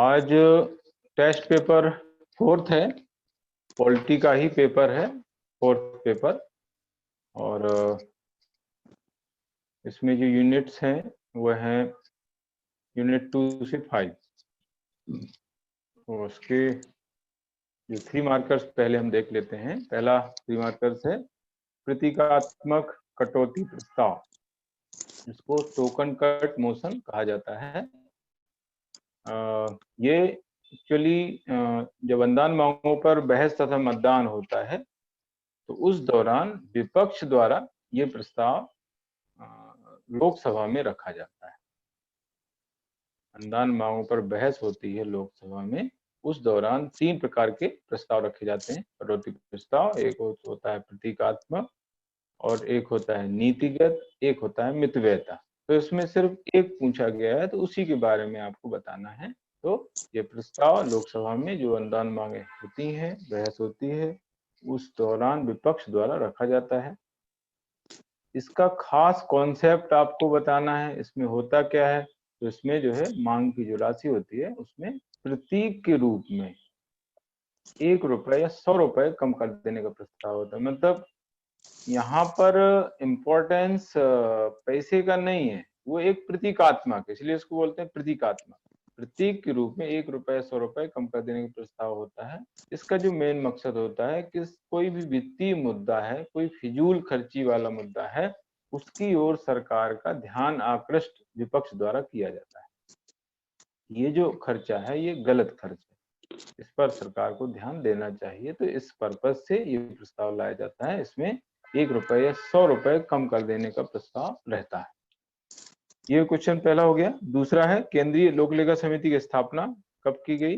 आज test paper 4th है, polity का ही पेपर है, 4th पेपर। और इसमें जो यूनिट्स हैं वो हैं यूनिट 2 से 5। तो उसके जो 3 मार्कर्स पहले हम देख लेते हैं। पहला 3 मार्कर्स है प्रतीकात्मक कटौती प्रस्ताव, जिसको टोकन कट मोशन कहा जाता है। ये एक्चुअली जब अनुदान मांगों पर बहस तथा मतदान होता है तो उस दौरान विपक्ष द्वारा ये प्रस्ताव लोकसभा में रखा जाता है। अनुदान मांगों पर बहस होती है लोकसभा में, उस दौरान 3 प्रकार के प्रस्ताव रखे जाते हैं। कटौती प्रस्ताव, एक होता है प्रतीकात्मक, और एक होता है नीतिगत, एक होता है मितव्ययता। तो इसमें सिर्फ एक पूछा गया है, तो उसी के बारे में आपको बताना है। तो ये प्रस्ताव लोकसभा में जो अनुदान मांगे होती हैं, बहस होती है, उस दौरान विपक्ष द्वारा रखा जाता है। इसका खास कॉन्सेप्ट आपको बताना है, इसमें होता क्या है। तो इसमें जो है मांग की जो राशि होती है उसमें प्रतीक के रूप में 1 रुपए या 100 रुपए कम कर देने का प्रस्ताव होता है। मतलब यहाँ पर इम्पोर्टेंस पैसे का नहीं है, वो एक प्रतीकात्मक है, इसलिए इसको बोलते हैं प्रतीकात्मक। प्रतीक के रूप में 1 रुपए 100 रुपए कम कर देने का प्रस्ताव होता है। इसका जो मेन मकसद होता है कि कोई भी वित्तीय मुद्दा है, कोई फिजूल खर्ची वाला मुद्दा है, उसकी ओर सरकार का ध्यान आकृष्ट विपक्ष द्वारा किया जाता है। ये जो खर्चा है ये गलत खर्च है, इस पर सरकार को ध्यान देना चाहिए। तो इस पर्पज से ये प्रस्ताव लाया जाता है। इसमें 1 रुपए या 100 रुपए कम कर देने का प्रस्ताव रहता है। ये क्वेश्चन पहला हो गया। दूसरा है केंद्रीय लोक लेखा समिति की स्थापना कब की गई,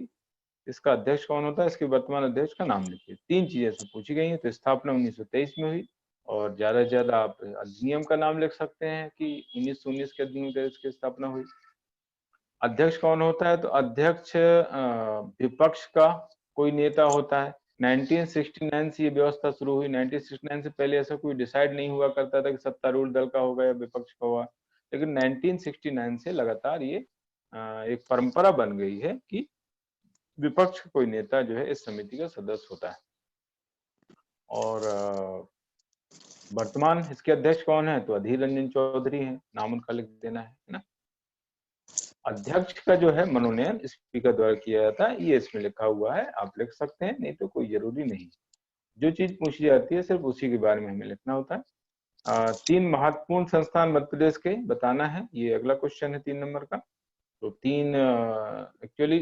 इसका अध्यक्ष कौन होता है, इसके वर्तमान अध्यक्ष का नाम लिखिए। 3 चीजें इसमें पूछी गई हैं। तो स्थापना 1923 में हुई, और ज्यादा से ज्यादा आप अधिनियम का नाम लिख सकते हैं कि 1919 के अधिनियम के इसकी स्थापना हुई। अध्यक्ष कौन होता है, तो अध्यक्ष विपक्ष का कोई नेता होता है। 1969 से ये व्यवस्था शुरू हुई। 1969 से पहले ऐसा कोई डिसाइड नहीं हुआ करता था कि सत्तारूढ़ दल का होगा या विपक्ष का होगा, लेकिन 1969 से लगातार ये एक परंपरा बन गई है कि विपक्ष का कोई नेता जो है इस समिति का सदस्य होता है। और वर्तमान इसके अध्यक्ष कौन है, तो अधीर रंजन चौधरी हैं, नाम उनका लिख देना है ना। अध्यक्ष का जो है मनोनयन स्पीकर द्वारा किया जाता है, ये इसमें लिखा हुआ है, आप लिख सकते हैं, नहीं तो कोई जरूरी नहीं। जो चीज पूछी जाती है सिर्फ उसी के बारे में हमें लिखना होता है। 3 महत्वपूर्ण संस्थान मध्य प्रदेश के बताना है, ये अगला क्वेश्चन है 3 नंबर का। तो 3 एक्चुअली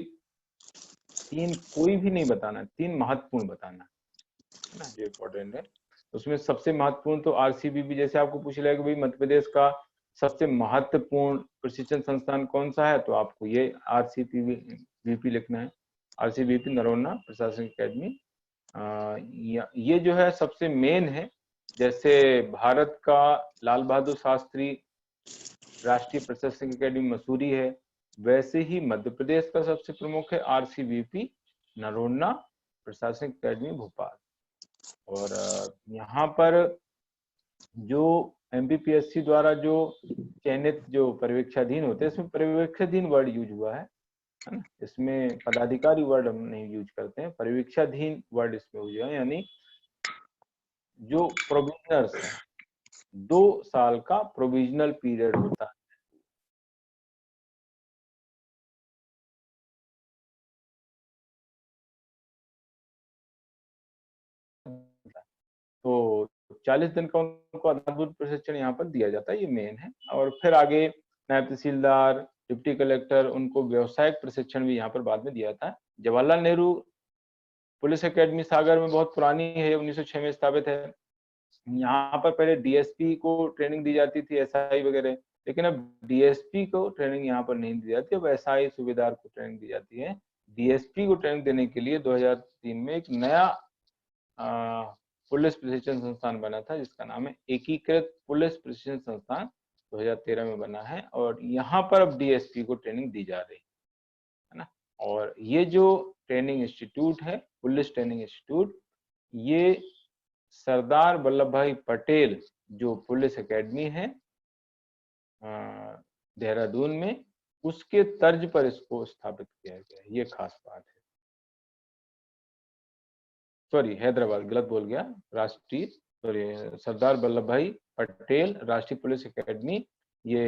3 कोई भी नहीं बताना, 3 महत्वपूर्ण बताना है ना, जो इम्पोर्टेंट है। उसमें सबसे महत्वपूर्ण तो आरसीबीपी, जैसे आपको पूछ लिया कि भाई मध्य प्रदेश का सबसे महत्वपूर्ण प्रशिक्षण संस्थान कौन सा है, तो आपको ये आरसीबीपी लिखना है। आरसीबीपी नरोन्ना प्रशासनिक अकेडमी, ये जो है सबसे मेन है। जैसे भारत का लाल बहादुर शास्त्री राष्ट्रीय प्रशासनिक अकेडमी मसूरी है, वैसे ही मध्य प्रदेश का सबसे प्रमुख है आरसीबीपी नरोन्ना प्रशासनिक अकेडमी भोपाल। और यहाँ पर जो एमपीपीएससी द्वारा जो चयनित जो पर्यवेक्षाधीन होते हैं, इसमें पर्यवेक्षाधीन वर्ड यूज हुआ है ना। इसमें पदाधिकारी वर्ड हम नहीं यूज करते हैं, पर्यवेक्षाधीन वर्ड इसमें हुआ है। यानी जो प्रोविजनर्स हैं, 2 साल का प्रोविजनल पीरियड होता है। तो 40 दिन का उनको आधारभूत प्रशिक्षण यहाँ पर दिया जाता है, ये मेन है। और फिर आगे नायब तहसीलदार, डिप्टी कलेक्टर, उनको व्यवसायिक प्रशिक्षण भी यहाँ पर बाद में दिया जाता है। जवाहरलाल नेहरू पुलिस एकेडमी सागर में बहुत पुरानी है, 1906 में स्थापित है। यहाँ पर पहले डीएसपी को ट्रेनिंग दी जाती थी, एसआई वगैरह, लेकिन अब डीएसपी को ट्रेनिंग यहाँ पर नहीं दी जाती, अब एसआई सूबेदार को ट्रेनिंग दी जाती है। डीएसपी को ट्रेनिंग देने के लिए 2003 में एक नया पुलिस प्रशिक्षण संस्थान बना था, जिसका नाम है एकीकृत पुलिस प्रशिक्षण संस्थान, 2013 में बना है। और यहाँ पर अब डीएसपी को ट्रेनिंग दी जा रही है ना। और ये जो ट्रेनिंग इंस्टीट्यूट है, पुलिस ट्रेनिंग इंस्टीट्यूट, ये सरदार वल्लभ भाई पटेल जो पुलिस एकेडमी है देहरादून में, उसके तर्ज पर इसको स्थापित किया गया है, ये खास बात है। सॉरी, हैदराबाद गलत बोल गया, राष्ट्रीय सॉरी सरदार वल्लभ भाई पटेल राष्ट्रीय पुलिस एकेडमी, ये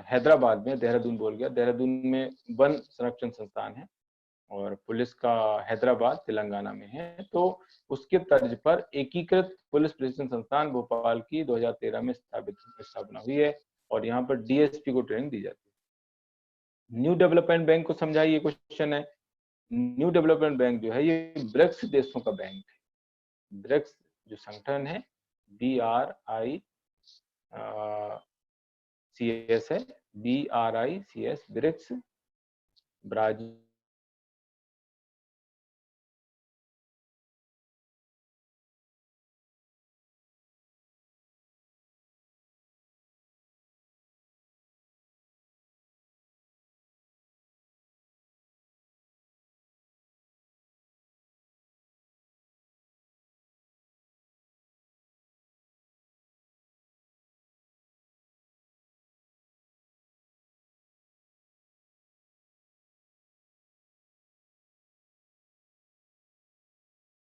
हैदराबाद में, देहरादून बोल गया, देहरादून में वन संरक्षण संस्थान है और पुलिस का हैदराबाद तेलंगाना में है। तो उसके तर्ज पर एकीकृत पुलिस प्रशिक्षण संस्थान भोपाल की 2013 में स्थापना हुई है और यहाँ पर डीएसपी को ट्रेनिंग दी जाती है। न्यू डेवलपमेंट बैंक को समझाइए, क्वेश्चन है। न्यू डेवलपमेंट बैंक जो है ये ब्रिक्स देशों का बैंक है। ब्रिक्स जो संगठन है, BRICS है, BRICS ब्रिक्स, ब्राजील,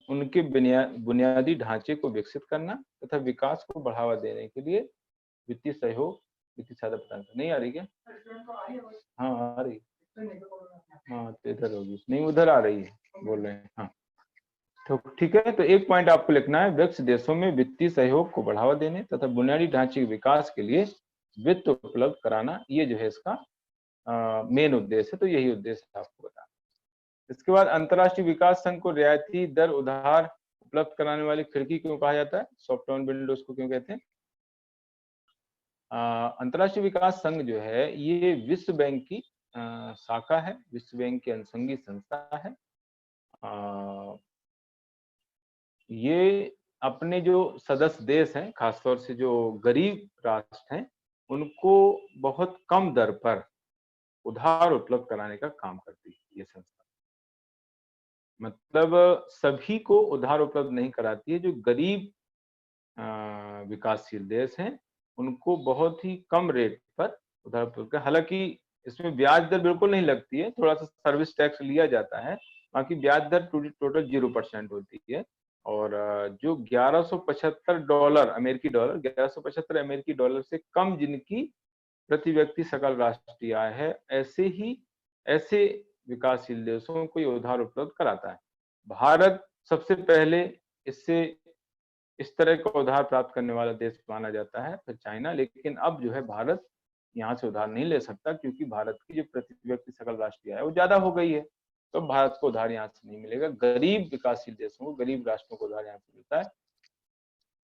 उनके बुनियादी ढांचे को विकसित करना तथा विकास को बढ़ावा देने के लिए वित्तीय सहयोग, वित्तीय सहायता प्रदान करना। नहीं आ रही क्या? हाँ आ रही, हाँ तो इधर होगी, नहीं उधर आ रही है, बोल रहे हैं। हाँ तो ठीक है, तो एक पॉइंट आपको लिखना है, ब्रिक्स देशों में वित्तीय सहयोग को बढ़ावा देने तथा बुनियादी ढांचे के विकास के लिए वित्त उपलब्ध कराना, ये जो है इसका मेन उद्देश्य है। तो यही उद्देश्य है आपको बताना। इसके बाद अंतर्राष्ट्रीय विकास संघ को रियायती दर उधार उपलब्ध कराने वाली खिड़की क्यों कहा जाता है? सॉफ्ट लॉन विंडोज को क्यों कहते हैं? अंतर्राष्ट्रीय विकास संघ जो है ये विश्व बैंक की शाखा है, विश्व बैंक की अनुषंगी संस्था है। ये अपने जो सदस्य देश हैं, खासतौर से जो गरीब राष्ट्र हैं, उनको बहुत कम दर पर उधार उपलब्ध कराने का काम करती है ये संस्था। मतलब सभी को उधार उपलब्ध नहीं कराती है, जो गरीब विकासशील देश हैं उनको बहुत ही कम रेट पर उधार उपलब्ध। हालांकि इसमें ब्याज दर बिल्कुल नहीं लगती है, थोड़ा सा सर्विस टैक्स लिया जाता है, बाकी ब्याज दर टोटल 0% होती है। और जो $1175 अमेरिकी डॉलर, 1175 अमेरिकी डॉलर से कम जिनकी प्रति व्यक्ति सकल राष्ट्रीय आय है, ऐसे विकासशील देशों को ये उधार उपलब्ध कराता है। भारत सबसे पहले इससे इस तरह का उधार प्राप्त करने वाला देश माना जाता है, फिर चाइना। लेकिन अब जो है भारत यहाँ से उधार नहीं ले सकता, क्योंकि भारत की जो प्रति व्यक्ति सकल राष्ट्रीय आय है वो ज्यादा हो गई है, तो भारत को उधार यहाँ से नहीं मिलेगा। गरीब विकासशील देशों को, गरीब राष्ट्रों को उधार यहाँ से मिलता है।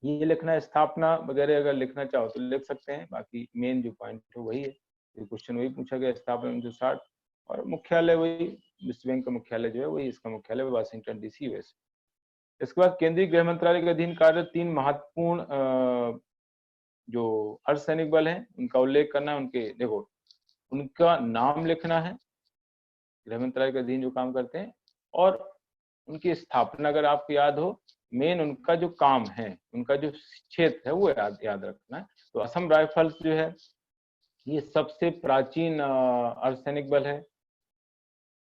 ये लिखना है, स्थापना वगैरह अगर लिखना चाहो तो लिख सकते हैं, बाकी मेन जो पॉइंट है वही है, क्वेश्चन वही पूछा गया, स्थापना 1960। और मुख्यालय वही, विश्व बैंक का मुख्यालय जो है वही, इसका मुख्यालय वाशिंगटन DC यूएस। इसके बाद केंद्रीय गृह मंत्रालय के अधीन कार्यरत 3 महत्वपूर्ण जो अर्धसैनिक बल हैं उनका उल्लेख करना है। उनके देखो, उनका नाम लिखना है, गृह मंत्रालय के अधीन जो काम करते हैं, और उनकी स्थापना अगर आपको याद हो, मेन उनका जो काम है, उनका जो क्षेत्र है वो याद रखना है। तो असम राइफल्स जो है ये सबसे प्राचीन अर्धसैनिक बल है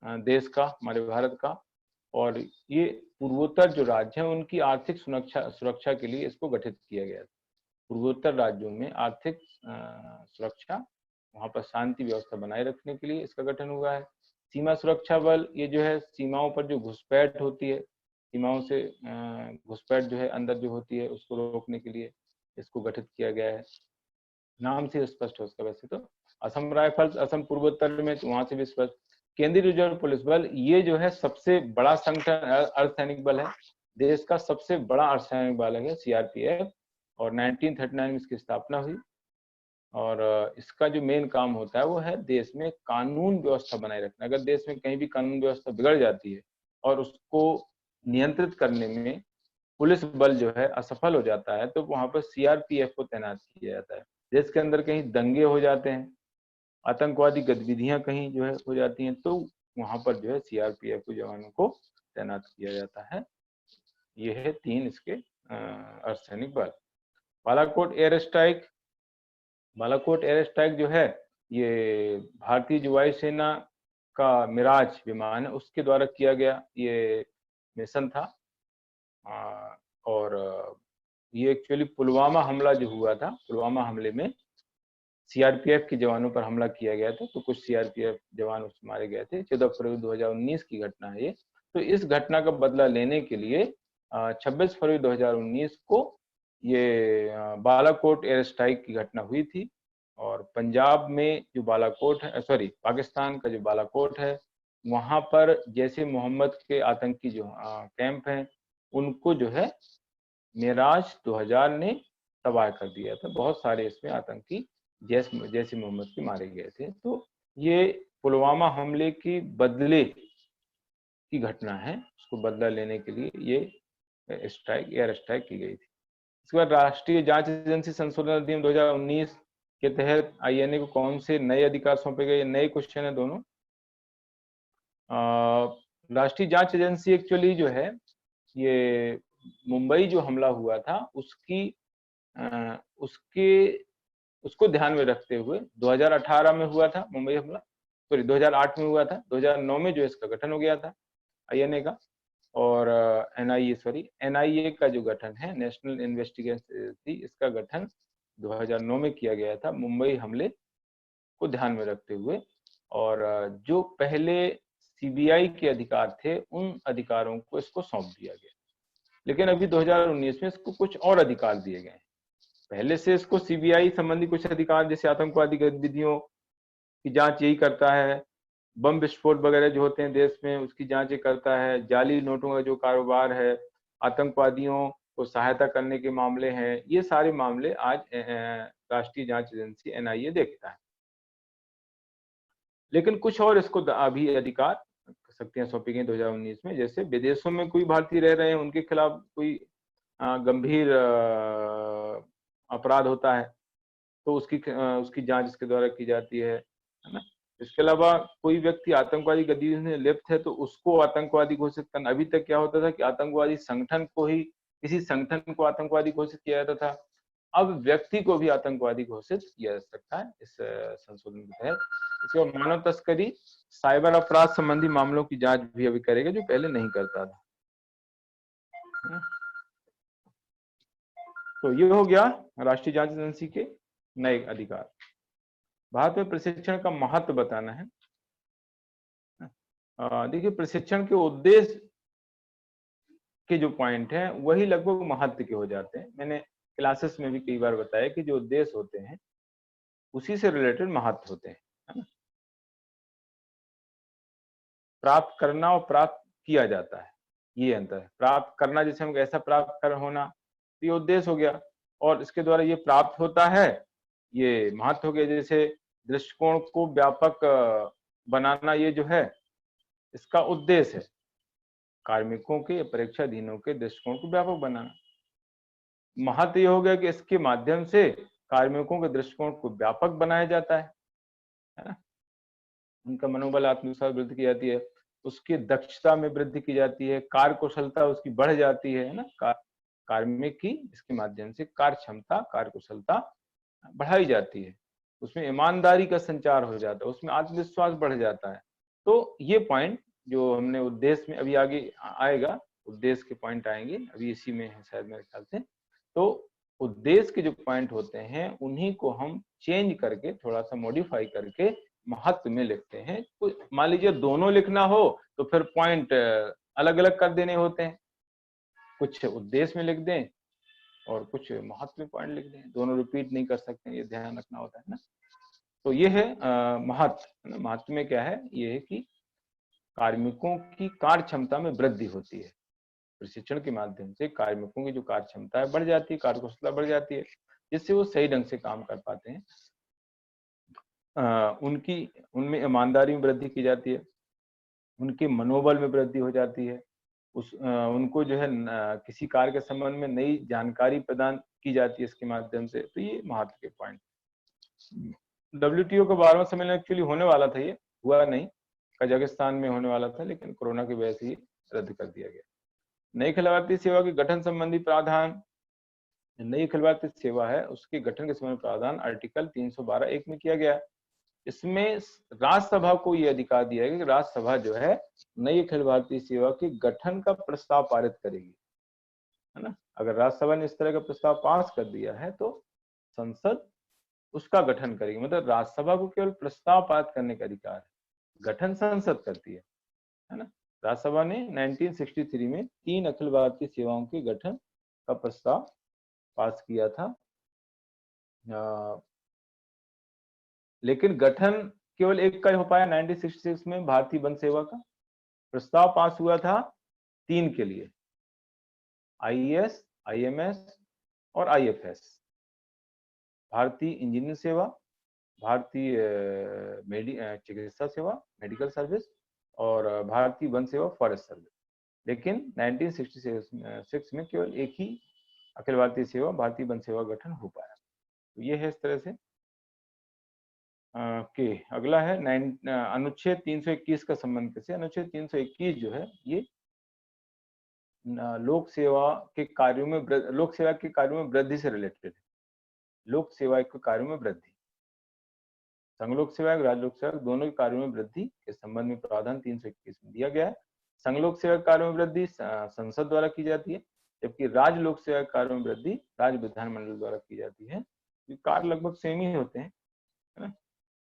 देश का, हमारे भारत का। और ये पूर्वोत्तर जो राज्य है उनकी आर्थिक सुरक्षा के लिए इसको गठित किया गया। पूर्वोत्तर राज्यों में आर्थिक सुरक्षा, वहां पर शांति व्यवस्था बनाए रखने के लिए इसका गठन हुआ है। सीमा सुरक्षा बल, ये जो है सीमाओं पर जो घुसपैठ होती है, सीमाओं से घुसपैठ जो है अंदर जो होती है उसको रोकने के लिए इसको गठित किया गया है। नाम से स्पष्ट हो उसका। वैसे तो असम राइफल्स असम पूर्वोत्तर में, वहां से भी स्पष्ट। केंद्रीय रिजर्व पुलिस बल, ये जो है सबसे बड़ा संगठन अर्धसैनिक बल है, देश का सबसे बड़ा अर्धसैनिक बल है CRPF, और 1939 में इसकी स्थापना हुई। और इसका जो मेन काम होता है वो है देश में कानून व्यवस्था बनाए रखना। अगर देश में कहीं भी कानून व्यवस्था बिगड़ जाती है और उसको नियंत्रित करने में पुलिस बल जो है असफल हो जाता है, तो वहां पर CRPF को तैनात किया जाता है। देश के अंदर कहीं दंगे हो जाते हैं, आतंकवादी गतिविधियां कहीं जो है हो जाती हैं, तो वहां पर जो है CRPF के जवानों को तैनात किया जाता है। ये है 3 इसके अर्धसैनिक बल। Balakot air strike, Balakot air strike जो है ये भारतीय जो वायुसेना का मिराज विमान है उसके द्वारा किया गया ये मिशन था। और ये एक्चुअली पुलवामा हमला जो हुआ था, पुलवामा हमले में सीआरपीएफ के जवानों पर हमला किया गया था, तो कुछ सीआरपीएफ जवान उसमें मारे गए थे। 14 फरवरी 2019 की घटना है ये। तो इस घटना का बदला लेने के लिए 26 फरवरी 2019 को ये बालाकोट एयर स्ट्राइक की घटना हुई थी। और पंजाब में जो बालाकोट है, सॉरी पाकिस्तान का जो बालाकोट है, वहां पर जैसे मोहम्मद के आतंकी जो कैंप हैं, उनको जो है मिराज 2000 ने तबाह कर दिया था। बहुत सारे इसमें आतंकी जैसे मोहम्मद के मारे गए थे। तो ये पुलवामा हमले की बदले की घटना है, उसको बदला लेने के लिए ये एयर स्ट्राइक की गई थी। इसके बाद राष्ट्रीय जांच एजेंसी संशोधन अधिनियम 2019 के तहत आईएनए को कौन से नए अधिकार सौंपे गए? नए क्वेश्चन है दोनों। राष्ट्रीय जांच एजेंसी एक्चुअली जो है, ये मुंबई जो हमला हुआ था उसको ध्यान में रखते हुए 2018 में हुआ था मुंबई हमला, सॉरी 2008 में हुआ था, 2009 में जो इसका गठन हो गया था आईएनए का। और एनआईए का जो गठन है, नेशनल इन्वेस्टिगेशन एजेंसी, इसका गठन 2009 में किया गया था मुंबई हमले को ध्यान में रखते हुए। और जो पहले सीबीआई के अधिकार थे, उन अधिकारों को इसको सौंप दिया गया। लेकिन अभी 2019 में इसको कुछ और अधिकार दिए गए। पहले से इसको सीबीआई संबंधी कुछ अधिकार, जैसे आतंकवादी गतिविधियों की जांच यही करता है, बम विस्फोट वगैरह जो होते हैं देश में उसकी जांच ये करता है, जाली नोटों का जो कारोबार है, आतंकवादियों को सहायता करने के मामले हैं, ये सारे मामले आज राष्ट्रीय जांच एजेंसी एनआईए देखता है। लेकिन कुछ और इसको अभी अधिकार शक्तियां सौंपी गई 2019 में। जैसे विदेशों में कोई भारतीय रह रहे हैं, उनके खिलाफ कोई गंभीर अपराध होता है तो उसकी जांच इसके द्वारा की जाती है ना। इसके अलावा कोई व्यक्ति आतंकवादी गतिविधि में लिप्त है तो उसको आतंकवादी घोषित करना। अभी तक क्या होता था कि आतंकवादी संगठन को ही, किसी संगठन को आतंकवादी घोषित किया जाता था, अब व्यक्ति को भी आतंकवादी घोषित किया जा सकता है इस संशोधन के तहत। इसके बाद मानव तस्करी, साइबर अपराध संबंधी मामलों की जांच भी अभी करेगा, जो पहले नहीं करता था। तो ये हो गया राष्ट्रीय जांच एजेंसी के नए अधिकार। भारत में प्रशिक्षण का महत्व बताना है। देखिए, प्रशिक्षण के उद्देश्य के जो पॉइंट हैं वही लगभग महत्व के हो जाते हैं। मैंने क्लासेस में भी कई बार बताया कि जो उद्देश्य होते हैं उसी से रिलेटेड महत्व होते हैं, है ना। प्राप्त करना और प्राप्त किया जाता है, ये अंतर है। प्राप्त करना, जैसे हम ऐसा प्राप्त कर होना, तो ये उद्देश्य हो गया, और इसके द्वारा ये प्राप्त होता है, ये महत्व हो गया। जैसे दृष्टिकोण को व्यापक बनाना, ये जो है इसका उद्देश्य है, कार्मिकों के, परीक्षाधीनों के दृष्टिकोण को व्यापक बनाना। महत्व ये हो गया कि इसके माध्यम से कार्मिकों के दृष्टिकोण को व्यापक बनाया जाता है ना। उनका मनोबल, आत्मविश्वास वृद्धि की जाती है, उसकी दक्षता में वृद्धि की जाती है, कार्य कुशलता उसकी बढ़ जाती है ना। कार्मिक की इसके माध्यम से कार्य क्षमता, कार्य कुशलता बढ़ाई जाती है, उसमें ईमानदारी का संचार हो जाता है, उसमें आत्मविश्वास बढ़ जाता है। तो ये पॉइंट जो हमने उद्देश्य में, अभी आगे आएगा, उद्देश्य के पॉइंट आएंगे, अभी इसी में है शायद मेरे ख्याल से। तो उद्देश्य के जो पॉइंट होते हैं उन्हीं को हम चेंज करके, थोड़ा सा मॉडिफाई करके महत्व में लिखते हैं। मान लीजिए दोनों लिखना हो तो फिर पॉइंट अलग अलग कर देने होते हैं, कुछ उद्देश्य में लिख दें और कुछ महत्व में पॉइंट लिख दें, दोनों रिपीट नहीं कर सकते, ये ध्यान रखना होता है ना। तो ये है महत्व। महत्व में क्या है, ये है कि कार्मिकों की कार्य क्षमता में वृद्धि होती है। प्रशिक्षण के माध्यम से कार्मिकों की जो कार्य क्षमता है बढ़ जाती है, कार्यकुशलता बढ़ जाती है, जिससे वो सही ढंग से काम कर पाते हैं। उनमें ईमानदारी में वृद्धि की जाती है, उनके मनोबल में वृद्धि हो जाती है, उनको जो है किसी कार्य के संबंध में नई जानकारी प्रदान की जाती है इसके माध्यम से। तो ये महत्व के पॉइंट। WTO का 12वां सम्मेलन एक्चुअली होने वाला था, ये हुआ नहीं, कजाकिस्तान में होने वाला था, लेकिन कोरोना की वजह से ये रद्द कर दिया गया। नई खिलवाड़ी सेवा के गठन संबंधी प्रावधान, नई खिलवाड़ी सेवा है उसके गठन के संबंधी प्रावधान आर्टिकल 312(1) में किया गया है। इसमें राज्यसभा को यह अधिकार दिया गया कि राज्यसभा जो है नई अखिल भारतीय सेवा के गठन का प्रस्ताव पारित करेगी, है ना। अगर राज्यसभा ने इस तरह का प्रस्ताव पास कर दिया है तो संसद उसका गठन करेगी। मतलब राज्यसभा को केवल प्रस्ताव पारित करने का अधिकार है, गठन संसद करती है ना। राज्यसभा ने 1963 में 3 अखिल भारतीय सेवाओं के गठन का प्रस्ताव पास किया था। लेकिन गठन केवल एक का हो पाया 1966 में। भारतीय वन सेवा का प्रस्ताव पास हुआ था 3 के लिए, आईएएस, आईएमएस और आईएफएस। भारतीय इंजीनियरिंग सेवा, भारतीय चिकित्सा सेवा, मेडिकल सर्विस, और भारतीय वन सेवा, फॉरेस्ट सर्विस। लेकिन 1966 में केवल एक ही अखिल भारतीय सेवा, भारतीय वन सेवा गठन हो पाया। तो ये है इस तरह से। के अगला है अनुच्छेद 321 का संबंध कैसे। अनुच्छेद 321 जो है ये लोक सेवा के कार्यों में वृद्धि से रिलेटेड है। लोक सेवा के कार्यों में वृद्धि, संघ लोक सेवा, राज्य लोक सेवा दोनों के कार्यों में वृद्धि के संबंध में प्रावधान 321 में दिया गया है। संघ लोक सेवा कार्यों में वृद्धि संसद द्वारा की जाती है, जबकि राज्य लोक सेवा कार्यों में वृद्धि राज्य विधानमंडल द्वारा की जाती है। कार्य लगभग सेम ही होते हैं, है ना।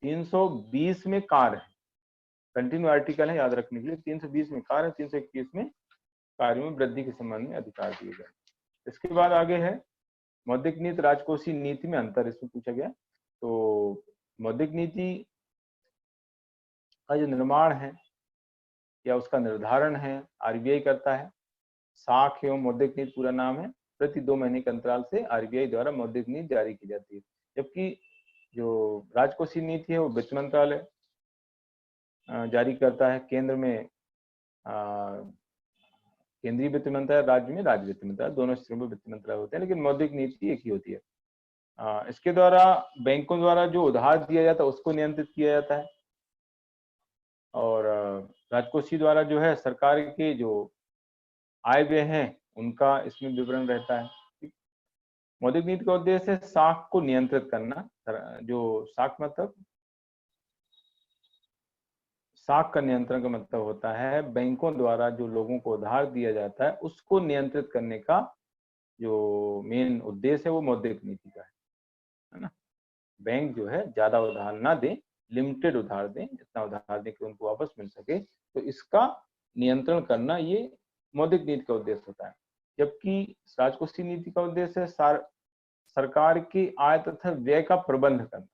320 में कार्य है, कंटिन्यू आर्टिकल है, याद रखने के लिए। 320 में कार्य है, 321 में कार्यों में वृद्धि के संबंध में अधिकार दिए गए। इसके बाद आगे है मौद्रिक नीति राजकोषीय नीति में अंतर, इसमें पूछा गया। तो मौद्रिक नीति का जो निर्माण है या उसका निर्धारण है आरबीआई करता है। साख एवं मौद्रिक नीति पूरा नाम है। प्रति 2 महीने के अंतराल से आरबीआई द्वारा मौद्रिक नीति जारी की जाती है, जबकि जो राजकोषीय नीति है वो वित्त मंत्रालय जारी करता है। केंद्र में केंद्रीय वित्त मंत्रालय, राज्य में राज्य वित्त मंत्रालय, दोनों स्तरों पर वित्त मंत्रालय होते हैं, लेकिन मौद्रिक नीति एक ही होती है। इसके द्वारा बैंकों द्वारा जो उधार दिया जाता है उसको नियंत्रित किया जाता है, और राजकोषीय द्वारा जो है सरकार के जो आय व्यय हैं उनका इसमें विवरण रहता है। मौद्रिक नीति का उद्देश्य है साख को नियंत्रित करना। जो साख मतलब साख का नियंत्रण का मतलब होता है बैंकों द्वारा जो लोगों को उधार दिया जाता है उसको नियंत्रित करने का जो मेन उद्देश्य है वो मौद्रिक नीति का है ना। बैंक जो है ज्यादा उधार ना दें, लिमिटेड उधार दें, इतना उधार दें कि उनको वापस मिल सके। तो इसका नियंत्रण करना ये मौद्रिक नीति का उद्देश्य होता है। जबकि राजकोषीय नीति का उद्देश्य है सरकार की आय तथा व्यय का प्रबंध करना,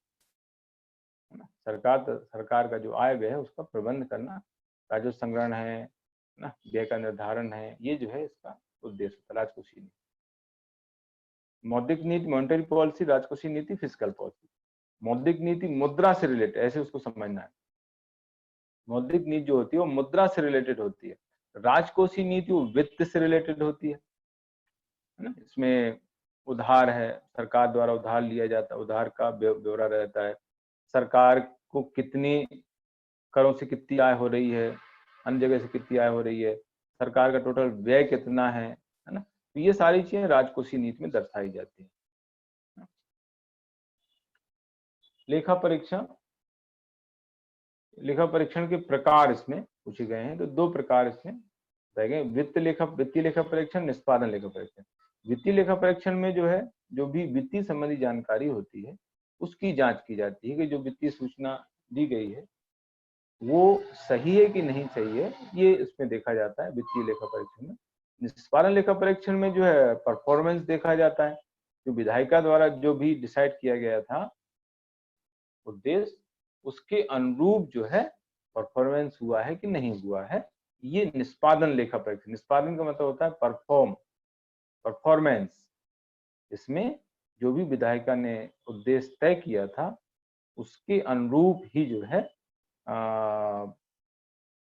है ना। सरकार का जो आय व्यय है उसका प्रबंध करना, राजस्व संग्रहण है ना, व्यय का निर्धारण है, ये जो है इसका उद्देश्य होता है राजकोषीय नीति। मौद्रिक नीति मॉनेटरी पॉलिसी, राजकोषीय नीति फिस्कल पॉलिसी। मौद्रिक नीति मुद्रा से रिलेटेड, ऐसे उसको समझना है। मौद्रिक नीति जो होती है वो मुद्रा से रिलेटेड होती है। राजकोषीय नीति वो वित्त से रिलेटेड होती है ना। इसमें उधार है, सरकार द्वारा उधार लिया जाता है, उधार का ब्यौरा रहता है। सरकार को कितनी करों से कितनी आय हो रही है, अन्य जगह से कितनी आय हो रही है, सरकार का टोटल व्यय कितना है ना। तो ये सारी चीजें राजकोषीय नीति में दर्शाई जाती है। लेखा परीक्षण, लेखा परीक्षण के प्रकार इसमें पूछे गए हैं। तो 2 प्रकार इसमें रह गए, वित्तीय लेखा परीक्षण, निष्पादन लेखा परीक्षण। वित्तीय लेखा परीक्षण में जो है जो भी वित्तीय संबंधी जानकारी होती है उसकी जांच की जाती है कि जो वित्तीय सूचना दी गई है वो सही है कि नहीं सही है, ये इसमें देखा जाता है वित्तीय लेखा परीक्षण में। निष्पादन लेखा परीक्षण में जो है परफॉर्मेंस देखा जाता है, जो विधायिका द्वारा जो भी डिसाइड किया गया था उद्देश्य, उसके अनुरूप जो है परफॉर्मेंस हुआ है कि नहीं हुआ है, ये निष्पादन लेखा परीक्षण। निष्पादन का मतलब होता है परफॉर्मेंस। इसमें जो भी विधायिका ने उद्देश्य तय किया था उसके अनुरूप ही जो है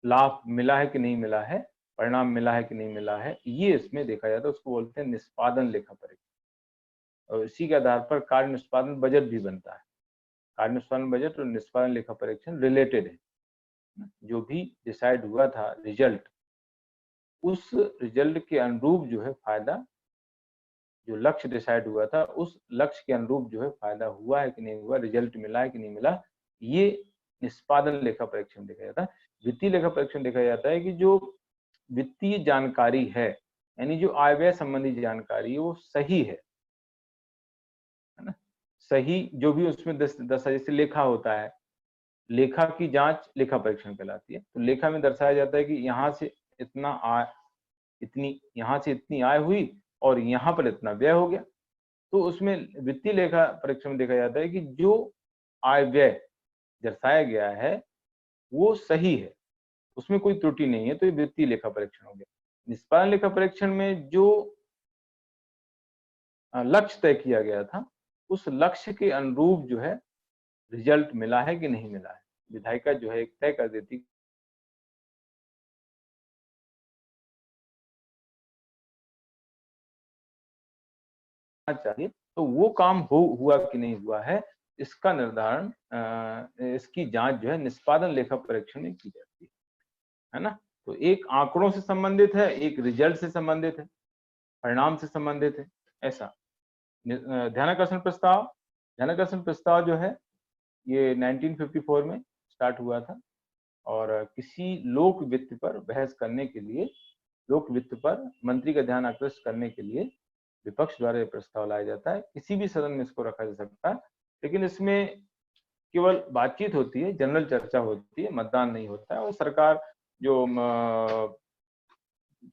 लाभ मिला है कि नहीं मिला है, परिणाम मिला है कि नहीं मिला है, ये इसमें देखा जाता है। उसको बोलते हैं निष्पादन लेखा परीक्षण। और इसी के आधार पर कार्य निष्पादन बजट भी बनता है। कार्य निष्पादन बजट और निष्पादन लेखा परीक्षण रिलेटेड है। जो भी डिसाइड हुआ था रिजल्ट, उस रिजल्ट के अनुरूप जो है फायदा, जो लक्ष्य डिसाइड हुआ था उस लक्ष्य के अनुरूप जो है फायदा हुआ है कि नहीं हुआ, रिजल्ट मिला है कि नहीं मिला, ये निष्पादन लेखा परीक्षण देखा जाता है। वित्तीय लेखा परीक्षण देखा जाता है कि जो वित्तीय जानकारी है, यानी जो आय व्यय संबंधी जानकारी है वो सही है ना? सही जो भी उसमें दस्तावेज से लेखा होता है, लेखा की जांच लेखा परीक्षण कहलाती है। तो लेखा में दर्शाया जाता है कि यहाँ से इतना आय, इतनी यहाँ से इतनी आय हुई और यहाँ पर इतना व्यय हो गया। तो उसमें वित्तीय लेखा परीक्षण में देखा जाता है कि जो आय व्यय दर्शाया गया है वो सही है, उसमें कोई त्रुटि नहीं है, तो ये वित्तीय लेखा परीक्षण हो गया। निष्पादन लेखा परीक्षण में जो लक्ष्य तय किया गया था, उस लक्ष्य के अनुरूप जो है रिजल्ट मिला है कि नहीं मिला है, विधायिका जो है एक तय कर देती चाहिए, तो वो काम हुआ कि नहीं हुआ है, इसका निर्धारण इसकी जांच जो है निष्पादन लेखा परीक्षण में की जाती है ना? तो एक आंकड़ों से संबंधित है, एक रिजल्ट से संबंधित है, परिणाम से संबंधित है, ऐसा। ध्यानाकर्षण प्रस्ताव, ध्यानाकर्षण प्रस्ताव जो है ये 1954 में स्टार्ट हुआ था और किसी लोक वित्त पर बहस करने के लिए, लोक वित्त पर मंत्री का ध्यान आकृष्ट करने के लिए विपक्ष द्वारा ये प्रस्ताव लाया जाता है। किसी भी सदन में इसको रखा जा सकता है, लेकिन इसमें केवल बातचीत होती है, जनरल चर्चा होती है, मतदान नहीं होता है और सरकार जो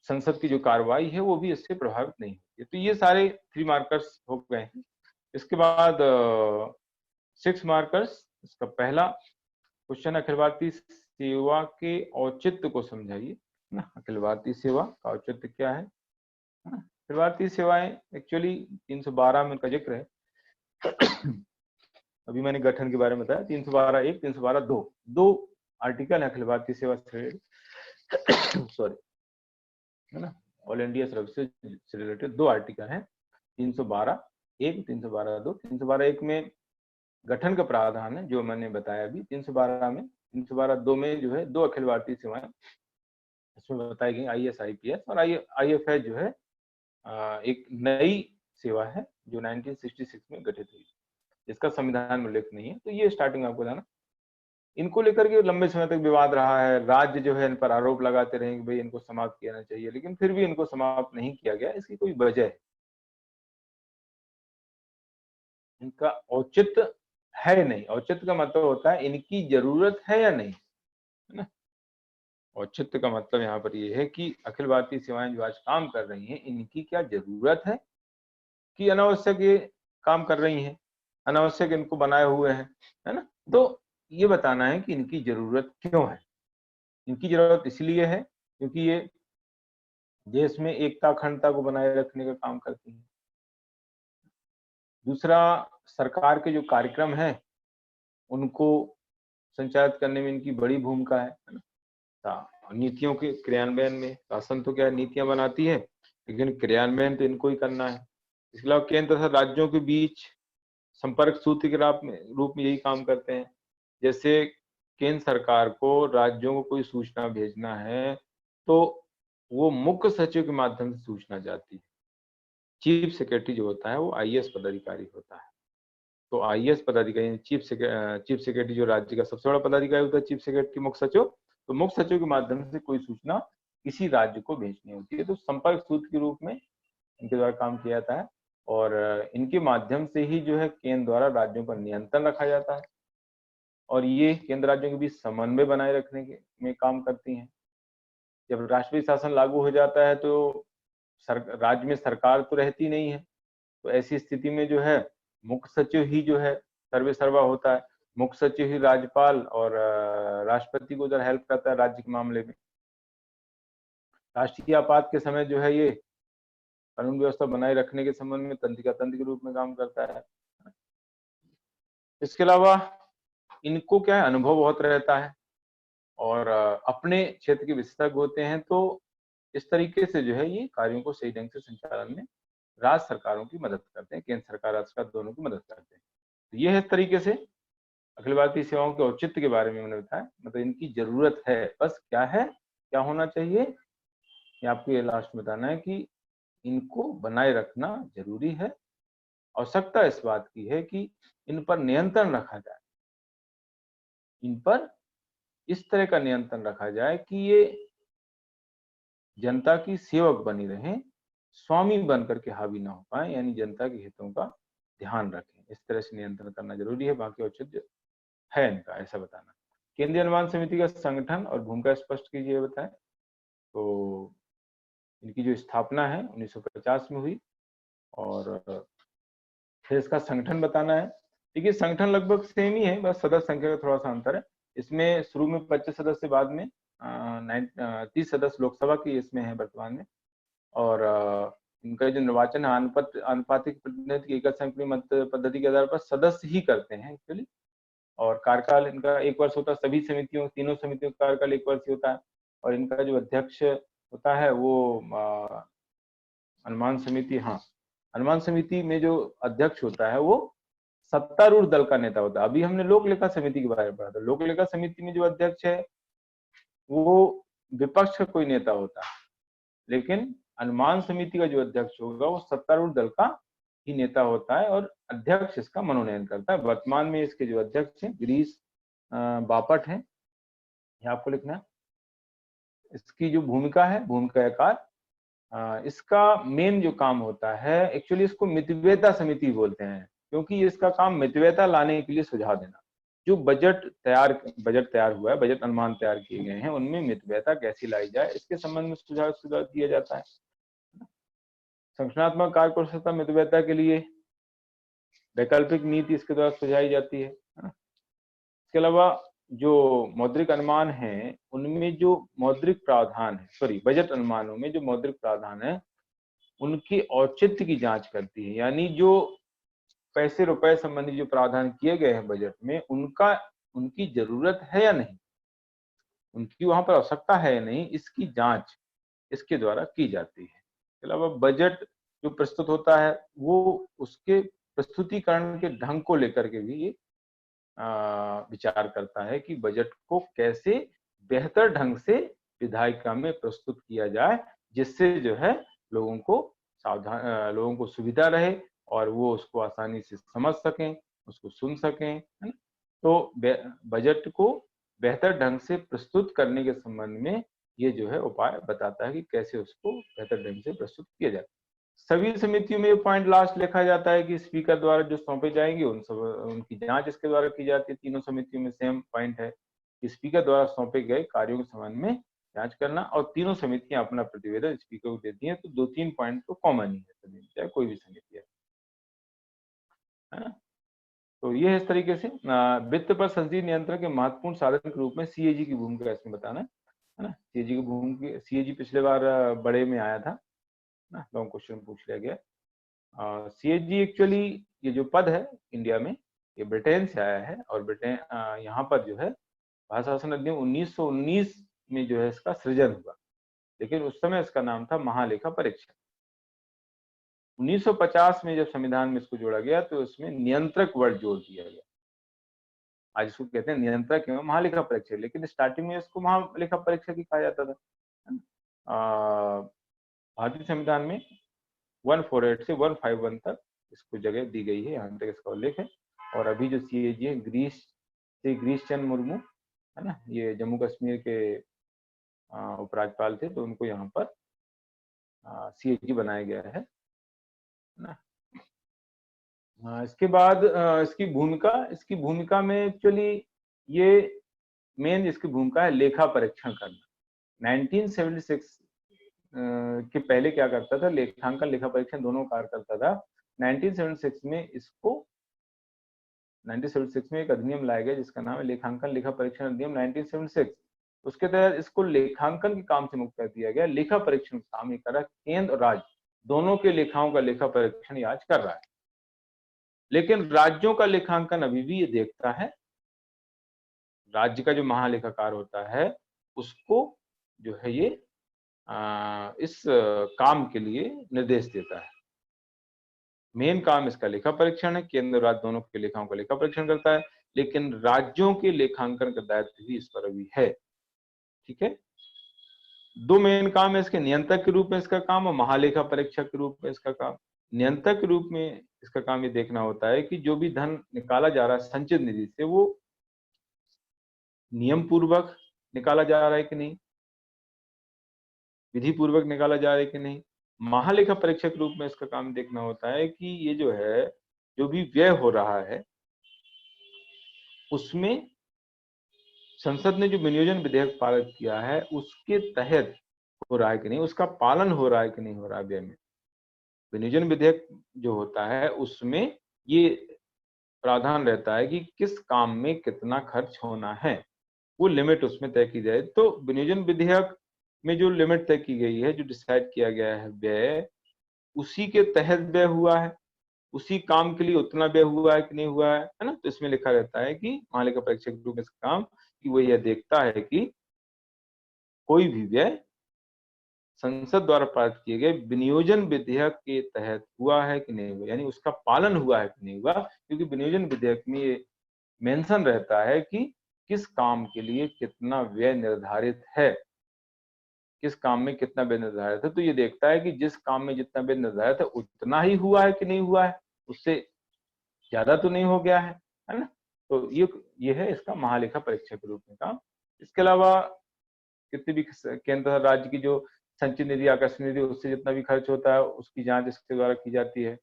संसद की जो कार्रवाई है वो भी इससे प्रभावित नहीं होती है। तो ये सारे 3 मार्कर्स हो गए हैं। इसके बाद 6 मार्कर्स, इसका पहला क्वेश्चन, अखिल भारतीय सेवा के औचित्य को समझाइए ना। अखिल भारतीय सेवा का औचित्य क्या है ना? अखिल भारतीय सेवाएं एक्चुअली 312 में उनका जिक्र है। अभी मैंने गठन के बारे में बताया, 312(1), 312(2), दो आर्टिकल है अखिल भारतीय सेवा से सॉरी है ना, ऑल इंडिया सर्विसेज से रिलेटेड 2 आर्टिकल हैं, 312(1), 312(2). 312(1) में गठन का प्रावधान है जो मैंने बताया अभी। 312 में, 312(2) में जो है 2 अखिल भारतीय सेवाएं इसमें बताई गई, IAS, IPS और IFS जो है एक नई सेवा है जो 1966 में गठित हुई, इसका संविधान में उल्लेख नहीं है। तो ये स्टार्टिंग आपको बताना, इनको लेकर के लंबे समय तक विवाद रहा है, राज्य जो है इन पर आरोप लगाते रहे कि भाई इनको समाप्त किया जाना चाहिए, लेकिन फिर भी इनको समाप्त नहीं किया गया। इसकी कोई वजह है, इनका औचित्य है नहीं। औचित्य का मतलब होता है इनकी जरूरत है या नहीं, है ना। औचित्य का मतलब यहाँ पर ये है कि अखिल भारतीय सेवाएं जो आज काम कर रही हैं, इनकी क्या जरूरत है कि अनावश्यक ये काम कर रही हैं, अनावश्यक इनको बनाए हुए हैं, है ना। तो ये बताना है कि इनकी जरूरत क्यों है। इनकी जरूरत इसलिए है क्योंकि ये देश में एकता अखंडता को बनाए रखने का काम करती है। दूसरा, सरकार के जो कार्यक्रम है उनको संचालित करने में इनकी बड़ी भूमिका है ना। नीतियों के क्रियान्वयन में शासन तो क्या नीतियां बनाती है, लेकिन क्रियान्वयन तो इनको ही करना है। इसके अलावा केंद्र तथा राज्यों के बीच संपर्क सूत्र के रूप में यही काम करते हैं। जैसे केंद्र सरकार को राज्यों को कोई सूचना भेजना है तो वो मुख्य सचिव के माध्यम से सूचना जाती है। चीफ सेक्रेटरी जो होता है वो IAS पदाधिकारी होता है। तो IAS पदाधिकारी चीफ सेक्रेटरी जो राज्य का सबसे बड़ा पदाधिकारी होता है, चीफ सेक्रेटरी मुख्य सचिव। तो मुख्य सचिव के माध्यम से कोई सूचना किसी राज्य को भेजनी होती है, तो संपर्क सूत्र के रूप में इनके द्वारा काम किया जाता है और इनके माध्यम से ही जो है केंद्र द्वारा राज्यों पर नियंत्रण रखा जाता है और ये केंद्र राज्यों के बीच समन्वय बनाए रखने के में काम करती हैं। जब राष्ट्रीय शासन लागू हो जाता है तो राज्य में सरकार तो रहती नहीं है, तो ऐसी स्थिति में जो है मुख्य सचिव ही जो है सर्वे सर्वा होता है। मुख्य सचिव ही राज्यपाल और राष्ट्रपति को उधर हेल्प करता है राज्य के मामले में। राष्ट्रीय आपात के समय जो है ये कानून व्यवस्था बनाए रखने के संबंध में तंत्रिका तंत्र के रूप में काम करता है। इसके अलावा इनको क्या है, अनुभव बहुत रहता है और अपने क्षेत्र के विशेषज्ञ होते हैं, तो इस तरीके से जो है ये कार्यों को सही ढंग से संचालन में राज्य सरकारों की मदद करते हैं, केंद्र सरकार राज्य सरकार दोनों की मदद करते हैं। तो ये है इस तरीके से अखिल भारतीय सेवाओं के औचित्य के बारे में मैंने बताया, मतलब इनकी जरूरत है, बस क्या है, क्या होना चाहिए, ये आपको ये लास्ट में बताना है कि इनको बनाए रखना जरूरी है। आवश्यकता इस बात की है कि इन पर नियंत्रण रखा जाए, इन पर इस तरह का नियंत्रण रखा जाए कि ये जनता की सेवक बनी रहें, स्वामी बनकर के हावी ना हो पाए, यानी जनता के हितों का ध्यान रखें। इस तरह से नियंत्रण करना जरूरी है, बाकी औचित्य है इनका, ऐसा बताना। केंद्रीय अनुमान समिति का संगठन और भूमिका स्पष्ट कीजिए, बताएं। तो इनकी जो स्थापना है 1950 में हुई, और फिर इसका संगठन बताना है। देखिए संगठन लगभग सेम ही है, बस सदस्य संख्या का थोड़ा सा अंतर है। इसमें शुरू में 25 सदस्य, बाद में 30 सदस्य लोकसभा की इसमें है वर्तमान में। और इनका जो निर्वाचन आनुपातिक प्रतिनिधित्व की एकल संख्या मत पद्धति के आधार पर सदस्य ही करते हैं एक्चुअली। और कार्यकाल इनका 1 वर्ष होता है। सभी समितियों, तीनों समितियों का कार्यकाल 1 वर्ष ही होता है। और इनका जो अध्यक्ष होता है वो अनुमान समिति, हाँ, अनुमान समिति में जो अध्यक्ष होता है वो सत्तारूढ़ दल का नेता होता है। अभी हमने लोक लेखा समिति के बारे में पढ़ा था। लोक लेखा समिति में जो अध्यक्ष है वो विपक्ष का कोई नेता होता है, लेकिन अनुमान समिति का जो अध्यक्ष होगा वो सत्तारूढ़ दल का ही नेता होता है, और अध्यक्ष इसका मनोनयन करता है। वर्तमान में इसके जो अध्यक्ष हैं गिरीश बापट हैं, ये आपको लिखना है। इसकी जो भूमिका है, भूमिका आकार, इसका मेन जो काम होता है, एक्चुअली इसको मितव्ययता समिति बोलते हैं, क्योंकि इसका काम मितव्ययता लाने के लिए सुझाव देना। जो बजट तैयार हुआ है, बजट अनुमान तैयार किए गए हैं, उनमें मितव्ययता कैसी लाई जाए, इसके संबंध में सुझाव दिया जाता है। संगठनात्मक कार्यकुशलता मितव्ययता के लिए वैकल्पिक नीति इसके द्वारा सुझाई जाती है ना। इसके अलावा जो मौद्रिक अनुमान है, उनमें जो मौद्रिक प्रावधान है, बजट अनुमानों में जो मौद्रिक प्रावधान है, उनकी औचित्य की जांच करती है। यानी जो पैसे रुपए संबंधी जो प्रावधान किए गए हैं बजट में, उनकी जरूरत है या नहीं, उनकी वहां पर आवश्यकता है या नहीं, इसकी जांच इसके द्वारा की जाती है। इसके अलावा बजट जो प्रस्तुत होता है वो उसके प्रस्तुतिकरण के ढंग को लेकर के भी ये विचार करता है कि बजट को कैसे बेहतर ढंग से विधायिका में प्रस्तुत किया जाए, जिससे जो है लोगों को सुविधा रहे और वो उसको आसानी से समझ सकें, उसको सुन सकें, है ना। तो बजट को बेहतर ढंग से प्रस्तुत करने के संबंध में ये जो है उपाय बताता है कि कैसे उसको बेहतर ढंग से प्रस्तुत किया जाए। सभी समितियों में ये पॉइंट लास्ट लिखा जाता है कि स्पीकर द्वारा जो सौंपे जाएंगे उनकी जांच इसके द्वारा की जाती है। तीनों समितियों में सेम पॉइंट है कि स्पीकर द्वारा सौंपे गए कार्यों के संबंध में जांच करना, और तीनों समितियां अपना प्रतिवेदन स्पीकर को देती हैं। तो 2-3 पॉइंट तो कॉमन ही है, चाहे कोई भी समिति है ना। तो ये है इस तरीके से वित्त पर संसदीय नियंत्रण के महत्वपूर्ण साधन के रूप में सीएजी की भूमिका इसमें बताना है ना। सीएजी की भूमिका, सीएजी पिछले बार बड़े में आया था ना, लॉन्ग क्वेश्चन पूछ लिया गया। सीएजी एक्चुअली ये जो पद है इंडिया में, ये ब्रिटेन से आया है, और ब्रिटेन यहाँ पर जो है भारत शासन अधिनियम 1919 में जो है इसका सृजन हुआ, लेकिन उस समय इसका नाम था महालेखा परीक्षक। 1950 में जब संविधान में इसको जोड़ा गया तो इसमें नियंत्रक वर्ड जोड़ दिया गया। आज इसको कहते हैं नियंत्रक एवं महालेखा परीक्षक, लेकिन स्टार्टिंग में इसको महालेखा परीक्षक ही कहा जाता था। भारतीय संविधान में 148 से 151 तक इसको जगह दी गई है, यहाँ तक इसका उल्लेख है। और अभी जो सीएजी है गिरीश चंद्र मुर्मू है ना, ये जम्मू कश्मीर के उपराज्यपाल थे, तो उनको यहाँ पर सीएजी बनाया गया है ना। इसके बाद इसकी भूमिका में एक्चुअली ये मेन इसकी भूमिका है लेखा परीक्षण करना। 1976 के पहले क्या करता था, लेखांकन लेखा परीक्षण दोनों कार्य करता था। 1976 में एक अधिनियम लाया गया जिसका नाम है लेखांकन लेखा परीक्षण अधिनियम 1976। उसके तहत इसको लेखांकन के काम से मुक्त कर दिया गया। लेखा परीक्षण काम ये कर रहा है, केंद्र और राज्य दोनों के लेखाओं का लेखा परीक्षण आज कर रहा है। लेकिन राज्यों का लेखांकन अभी भी ये देखता है, राज्य का जो महालेखाकार होता है उसको जो है ये इस काम के लिए निर्देश देता है। मेन काम इसका लेखा परीक्षण है, केंद्र और राज्य दोनों के लेखाओं का लेखा परीक्षण करता है, लेकिन राज्यों के लेखांकन का दायित्व भी इस पर अभी है। ठीक है, 2 मेन काम है इसके, नियंत्रक के रूप में इसका काम और महालेखा परीक्षक के रूप में इसका काम। नियंत्रक के रूप में इसका काम ये देखना होता है कि जो भी धन निकाला जा रहा है संचित निधि से, वो नियम पूर्वक निकाला जा रहा है कि नहीं, विधि पूर्वक निकाला जा रहा है कि नहीं। महालेखा परीक्षक रूप में इसका काम देखना होता है कि ये जो है, जो भी व्यय हो रहा है उसमें संसद ने जो विनियोजन विधेयक पारित किया है उसके तहत हो रहा है कि नहीं, उसका पालन हो रहा है कि नहीं हो रहा है व्यय में। विनियोजन विधेयक जो होता है उसमें ये प्रावधान रहता है कि किस काम में कितना खर्च होना है, वो लिमिट उसमें तय की जाए। तो विनियोजन विधेयक में जो लिमिट तय की गई है, जो डिसाइड किया गया है व्यय, उसी के तहत व्यय हुआ है, उसी काम के लिए उतना व्यय हुआ है कि नहीं हुआ है ना। तो इसमें लिखा रहता है कि महालेखा परीक्षक के रूप में इसका काम कि वो यह देखता है कि कोई भी व्यय संसद द्वारा पारित किए गए विनियोजन विधेयक के तहत हुआ है कि नहीं हुआ, यानी उसका पालन हुआ है कि नहीं हुआ। क्योंकि विनियोजन विधेयक में ये मेंशन रहता है कि किस काम के लिए कितना व्यय निर्धारित है, किस काम में कितना व्यय निर्धारित है। तो ये देखता है कि जिस काम में जितना व्यय निर्धारित है उतना ही हुआ है कि नहीं हुआ है, उससे ज्यादा तो नहीं हो गया है ना। तो ये है इसका महालेखा परीक्षक के रूप में काम। इसके अलावा कितने भी केंद्र राज्य की जो संचित निधि, आकस्मिक निधि, उससे जितना भी खर्च होता है उसकी जांच इसके द्वारा की जाती है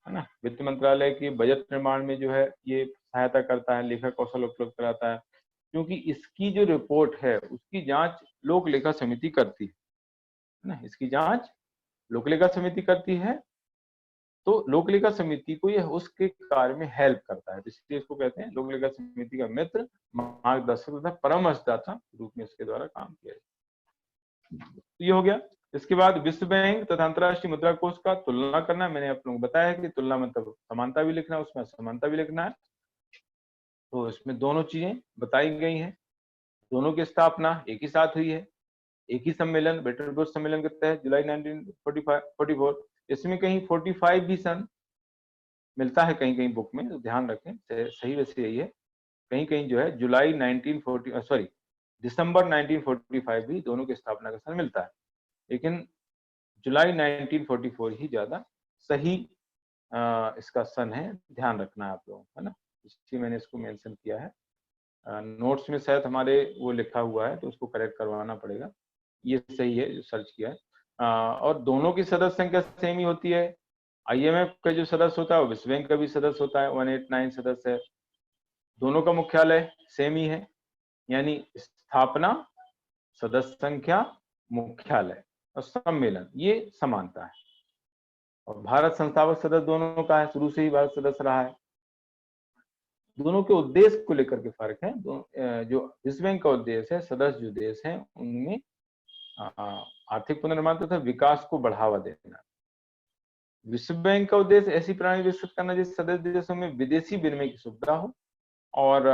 ना। वित्त मंत्रालय के बजट निर्माण में जो है ये सहायता करता है, लेखा कौशल उपलब्ध कराता है, क्योंकि इसकी जो रिपोर्ट है उसकी जांच लोक लेखा समिति करती है ना। इसकी जांच लोक लेखा समिति करती है, तो लोक लेखा समिति को यह उसके कार्य में हेल्प करता है, इसलिए इसको कहते हैं लोक लेखा समिति का मित्र, मार्गदर्शक तथा परामर्शदाता रूप में इसके द्वारा काम किया जाए। तो ये हो गया। इसके बाद विश्व बैंक तथा अंतर्राष्ट्रीय मुद्रा कोष का तुलना करना। मैंने आप लोगों को बताया कि तुलना मतलब समानता भी लिखना है, उसमें असमानता भी लिखना है। तो इसमें दोनों चीजें बताई गई हैं। दोनों की स्थापना एक ही साथ हुई है, एक ही सम्मेलन, ब्रेटन वुड्स सम्मेलन के तहत जुलाई 1944। इसमें कहीं 45 भी सन मिलता है कहीं कहीं बुक में, तो ध्यान रखें, सही वैसे यही है। कहीं कहीं जो है जुलाई 1940 दिसंबर 1945 भी दोनों की स्थापना का सन मिलता है, लेकिन जुलाई 1944 ही ज्यादा सही इसका सन है, ध्यान रखना है आप लोगों को, है ना। इसलिए मैंने इसको मेंशन किया है। नोट्स में शायद हमारे वो लिखा हुआ है तो उसको करेक्ट करवाना पड़ेगा। ये सही है जो सर्च किया है। और दोनों की सदस्य संख्या सेम ही होती है। आईएमएफ का जो सदस्य होता है वो विश्व बैंक का भी सदस्य होता है, 189 सदस्य है। दोनों का मुख्यालय सेम ही है, यानी स्थापना, सदस्य संख्या, मुख्यालय और सम्मेलन ये समानता है। और भारत संस्थापक सदस्य दोनों का है, शुरू से ही भारत सदस्य रहा है। दोनों के उद्देश्य को लेकर के फर्क है। जो विश्व बैंक का उद्देश्य है, सदस्य जो देश हैं उनमें आर्थिक पुनर्निर्माण तथा विकास को बढ़ावा देना। विश्व बैंक का उद्देश्य ऐसी प्रणाली विकसित करना जिस सदस्य देशों में विदेशी विनिमय की सुविधा हो और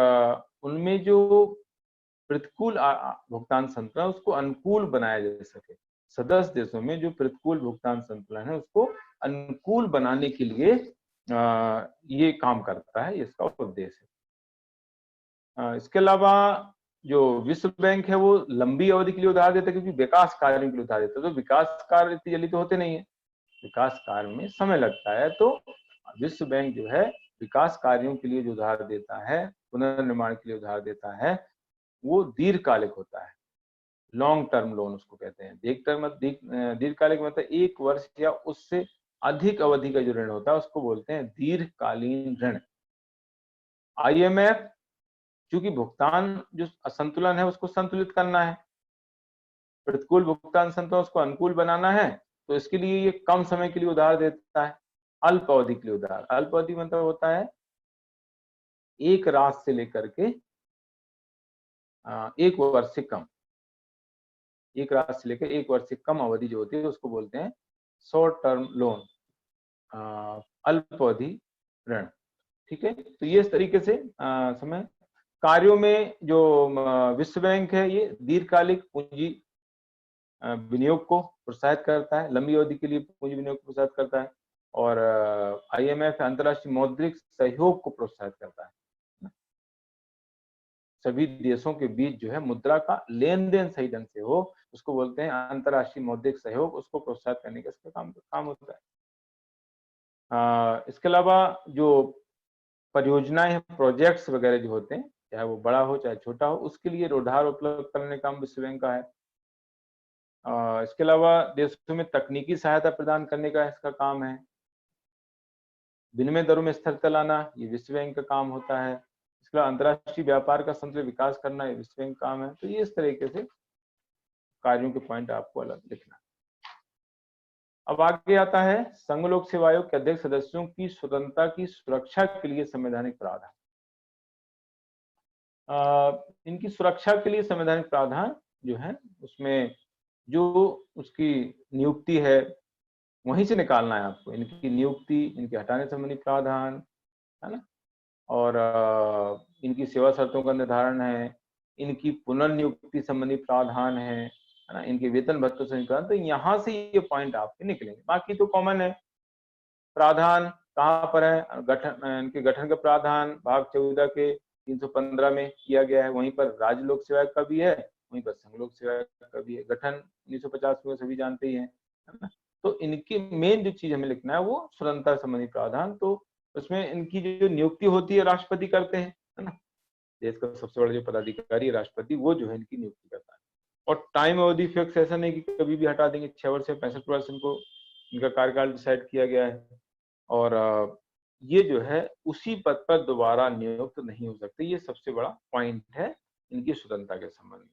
उनमें जो प्रतिकूल भुगतान संतुलन उसको अनुकूल बनाया जा सके। सदस्य देशों में जो प्रतिकूल भुगतान संतुलन है उसको अनुकूल बनाने के लिए ये काम करता है, इसका उद्देश्य है। इसके अलावा जो विश्व बैंक है वो लंबी अवधि के लिए उधार देता है, क्योंकि विकास कार्यों के लिए उधार देता है। तो विकास कार्य इतनी जल्दी तो होते नहीं है, विकास कार्य में समय लगता है। तो विश्व बैंक जो है विकास कार्यों के लिए जो उधार देता है, पुनर्निर्माण के लिए उधार देता है, वो दीर्घकालिक होता है, लॉन्ग टर्म लोन उसको कहते हैं। दीर्घकालिक मतलब 1 वर्ष या उससे अधिक अवधि का जो ऋण होता है उसको बोलते हैं दीर्घकालीन ऋण। आईएमएफ चूंकि भुगतान जो असंतुलन है उसको संतुलित करना है, प्रतिकूल भुगतान संतुलन उसको अनुकूल बनाना है, तो इसके लिए ये कम समय के लिए उधार देता है, अल्प अवधि के लिए उधार। अल्प अवधि मतलब होता है 1 रात से लेकर के 1 वर्ष से कम, 1 रात से लेकर 1 वर्ष से कम अवधि जो होती है उसको बोलते हैं शॉर्ट टर्म लोन, अल्प अवधि ऋण। ठीक है, तो ये इस तरीके से समय कार्यों में जो विश्व बैंक है ये दीर्घकालिक पूंजी विनियोग को प्रोत्साहित करता है, लंबी अवधि के लिए पूंजी विनियोग को प्रोत्साहित करता है। और आईएमएफ अंतर्राष्ट्रीय मौद्रिक सहयोग को प्रोत्साहित करता है। सभी देशों के बीच जो है मुद्रा का लेन देन सही ढंग से हो उसको बोलते हैं अंतर्राष्ट्रीय मौद्रिक सहयोग, उसको प्रोत्साहित करने का इसका काम होता है। इसके अलावा जो परियोजनाएं हैं, प्रोजेक्ट्स वगैरह जो होते हैं चाहे वो बड़ा हो चाहे छोटा हो, उसके लिए उधार उपलब्ध करने का काम विश्व बैंक का है। इसके अलावा देशों में तकनीकी सहायता प्रदान करने का इसका काम है। विनिमय दरों में स्थिरता लाना ये विश्व बैंक का काम होता है। इसके अलावा अंतर्राष्ट्रीय व्यापार का संतुलित विकास करना ये विश्व बैंक का काम है। तो ये इस तरीके से कार्यों के पॉइंट आपको अलग लिखना। अब आगे आता है संघ लोक सेवा आयोग के अध्यक्ष सदस्यों की स्वतंत्रता की सुरक्षा के लिए संवैधानिक प्रावधान। इनकी सुरक्षा के लिए संवैधानिक प्रावधान जो है उसमें जो उसकी नियुक्ति है वहीं से निकालना है आपको। इनकी नियुक्ति, इनके हटाने संबंधी प्रावधान है ना, और इनकी सेवा शर्तों का निर्धारण है, इनकी पुनर्नियुक्ति संबंधी प्रावधान है ना, इनके वेतन भत्तों से निकाल। तो यहाँ से ये पॉइंट आपके निकलेंगे। बाकी तो कॉमन है। प्रावधान कहाँ पर है? गठन, इनके गठन का प्रावधान भाग 14 के 315 में किया गया है। वहीं पर राज्य लोक सेवा आयोग का भी है, वहीं पर संघ लोक सेवा आयोग का भी है। गठन 1950 में सभी जानते ही हैं, है ना। तो इनकी मेन जो चीज हमें लिखना है वो स्वतंत्रता संबंधी प्रावधान। तो उसमें इनकी जो नियुक्ति होती है राष्ट्रपति करते हैं, है ना। देश का सबसे बड़ा जो पदाधिकारी है राष्ट्रपति, वो जो है इनकी नियुक्ति करता है। और टाइम अवधि फिक्स ऐसा नहीं कि कभी भी हटा देंगे। 6 वर्ष से 65 वर्ष इनको इनका कार्यकाल डिसाइड किया गया है। और ये जो है उसी पद पर दोबारा नियुक्त नहीं हो सकते। ये सबसे बड़ा पॉइंट है इनकी स्वतंत्रता के संबंध में।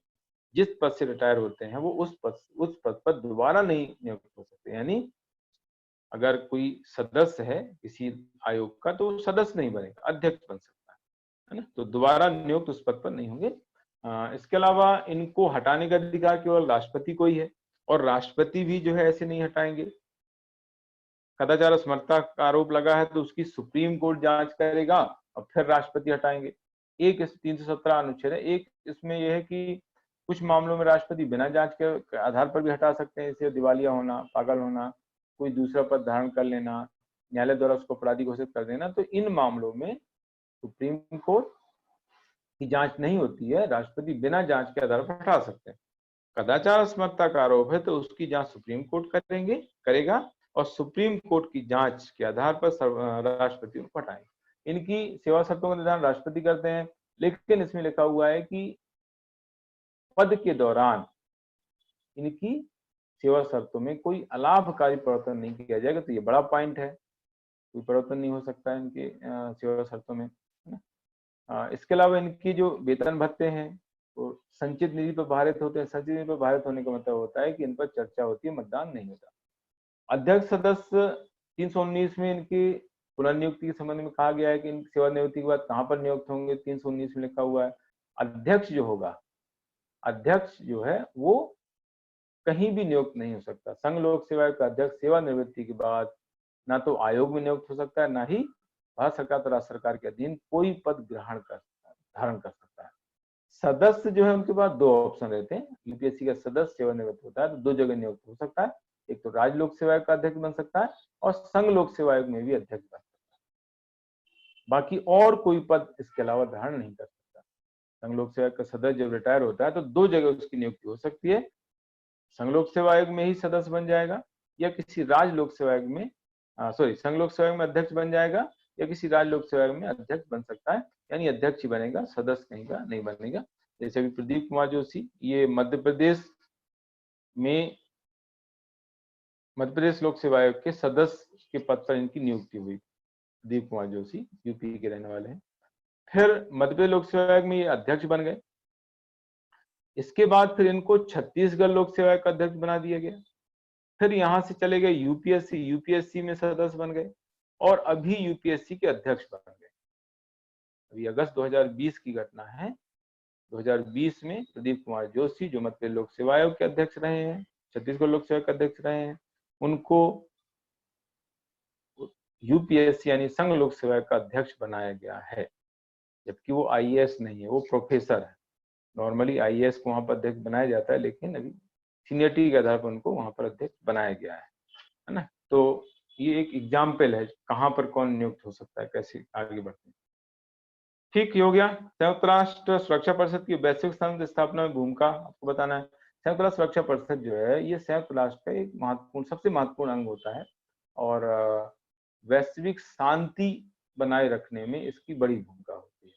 जिस पद से रिटायर होते हैं वो उस पद पर दोबारा नहीं नियुक्त हो सकते। यानी अगर कोई सदस्य है किसी आयोग का तो वो सदस्य नहीं बनेगा, अध्यक्ष बन सकता है ना। तो दोबारा नियुक्त उस पद पर नहीं होंगे। इसके अलावा इनको हटाने का अधिकार केवल राष्ट्रपति को ही है, और राष्ट्रपति भी जो है ऐसे नहीं हटाएंगे। कदाचार असमर्थता का आरोप लगा है तो उसकी सुप्रीम कोर्ट जांच करेगा और फिर राष्ट्रपति हटाएंगे। एक 317 अनुच्छेद है। एक इसमें यह है कि कुछ मामलों में राष्ट्रपति बिना जांच के आधार पर भी हटा सकते हैं, जैसे दिवालिया होना, पागल होना, कोई दूसरा पद धारण कर लेना, न्यायालय द्वारा उसको अपराधी घोषित कर देना। तो इन मामलों में सुप्रीम कोर्ट की जांच नहीं होती है, राष्ट्रपति बिना जांच के आधार पर हटा सकते हैं। कदाचार असमर्थता का आरोप है तो उसकी जांच सुप्रीम कोर्ट करेगा, और सुप्रीम कोर्ट की जांच के आधार पर राष्ट्रपति उनको हटाएंगे। इनकी सेवा शर्तों का निर्धारण राष्ट्रपति करते हैं, लेकिन इसमें लिखा हुआ है कि पद के दौरान इनकी सेवा शर्तों में कोई अलाभकारी परिवर्तन नहीं किया जाएगा। तो ये बड़ा पॉइंट है, कोई परिवर्तन नहीं हो सकता है इनके सेवा शर्तों में, है ना। इसके अलावा इनकी जो वेतन भत्ते हैं वो संचित निधि पर भारित होते हैं। संचित निधि पर भारित होने का मतलब होता है कि इन पर चर्चा होती है, मतदान नहीं होता। अध्यक्ष सदस्य 319 में इनकी पुनर्नियुक्ति के संबंध में कहा गया है कि इन सेवानिवृत्ति के बाद कहां पर नियुक्त होंगे। 319 में लिखा हुआ है अध्यक्ष जो होगा, अध्यक्ष जो है वो कहीं भी नियुक्त नहीं हो सकता। संघ लोक सेवा आयोग का अध्यक्ष सेवानिवृत्ति के बाद ना तो आयोग में नियुक्त हो सकता है, ना ही भारत सरकार तो राज्य सरकार के अधीन कोई पद धारण कर सकता है। सदस्य जो है उनके पास दो ऑप्शन रहते हैं। यूपीएससी का सदस्य सेवानिवृत्त होता है तो दो जगह नियुक्त हो सकता है, एक तो राज्य लोक सेवा आयोग का अध्यक्ष बन सकता है और संघ लोक सेवा आयोग में भी अध्यक्ष बन सकता है। बाकी और कोई पद इसके अलावा धारण नहीं कर सकता। संघ लोक सेवा आयोग का सदस्य जब रिटायर होता है तो दो जगह उसकी नियुक्ति हो सकती है। संघ लोक सेवा आयोग में ही सदस्य बन जाएगा या किसी राज्य लोक सेवा आयोग में संघ लोक सेवा आयोग में अध्यक्ष बन जाएगा या किसी राज्य लोक सेवा आयोग में अध्यक्ष बन सकता है। यानी अध्यक्ष ही बनेगा, सदस्य कहीं का नहीं बनेगा। जैसे अभी प्रदीप कुमार जोशी, ये मध्य प्रदेश लोक सेवा आयोग के सदस्य के पद पर इनकी नियुक्ति हुई। प्रदीप कुमार जोशी यूपी के रहने वाले हैं। फिर मध्य प्रदेश लोक सेवा आयोग में ये अध्यक्ष बन गए। इसके बाद फिर इनको छत्तीसगढ़ लोक सेवा आयोग का अध्यक्ष बना दिया गया। फिर यहां से चले गए यूपीएससी में सदस्य बन गए और अभी यूपीएससी के अध्यक्ष बन गए। अभी अगस्त 2020 की घटना है। 2020 में प्रदीप कुमार जोशी जो मध्य लोक सेवा आयोग के अध्यक्ष रहे हैं, छत्तीसगढ़ लोक सेवा के अध्यक्ष रहे हैं, उनको यूपीएससी यानी संघ लोक सेवा का अध्यक्ष बनाया गया है। जबकि वो आईएएस नहीं है, वो प्रोफेसर है। नॉर्मली आईएएस को वहां पर अध्यक्ष बनाया जाता है, लेकिन अभी सीनियरिटी के आधार पर उनको वहां पर अध्यक्ष बनाया गया है ना। तो ये एक एग्जाम्पल है कहां पर कौन नियुक्त हो सकता है, कैसे आगे बढ़ते हैं। ठीक हो गया। संयुक्त राष्ट्र सुरक्षा परिषद की वैश्विक शांति स्थापना में भूमिका आपको बताना है। संयुक्त राष्ट्र सुरक्षा परिषद जो है ये संयुक्त राष्ट्र का एक महत्वपूर्ण, सबसे महत्वपूर्ण अंग होता है और वैश्विक शांति बनाए रखने में इसकी बड़ी भूमिका होती है।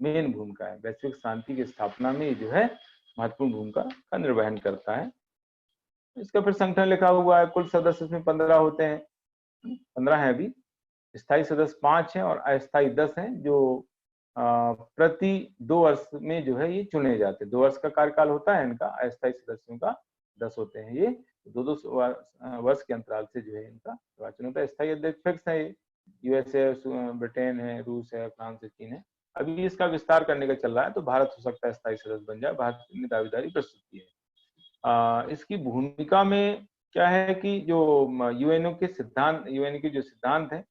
मेन भूमिका है। वैश्विक शांति की स्थापना में जो है महत्वपूर्ण भूमिका का निर्वहन करता है। इसका फिर संगठन लिखा हुआ है, कुल सदस्य इसमें 15 होते हैं, 15 है अभी। स्थायी सदस्य 5 हैं और अस्थायी 10 हैं, जो प्रति 2 वर्ष में जो है ये चुने जाते हैं। 2 वर्ष का कार्यकाल होता है इनका। अस्थायी सदस्यों का 10 होते हैं, ये 2-2 वर्ष के अंतराल से जो है इनका निर्वाचन होता है। स्थायी अध्यक्ष फिक्स है, यूएसए, ब्रिटेन है, रूस है, फ्रांस है, चीन है। अभी इसका विस्तार करने का चल रहा है, तो भारत हो सकता है स्थायी सदस्य बन जाए। भारत ने दावेदारी प्रस्तुत की है। इसकी भूमिका में क्या है कि जो यूएनओ के सिद्धांत, यूएनओ के जो सिद्धांत है,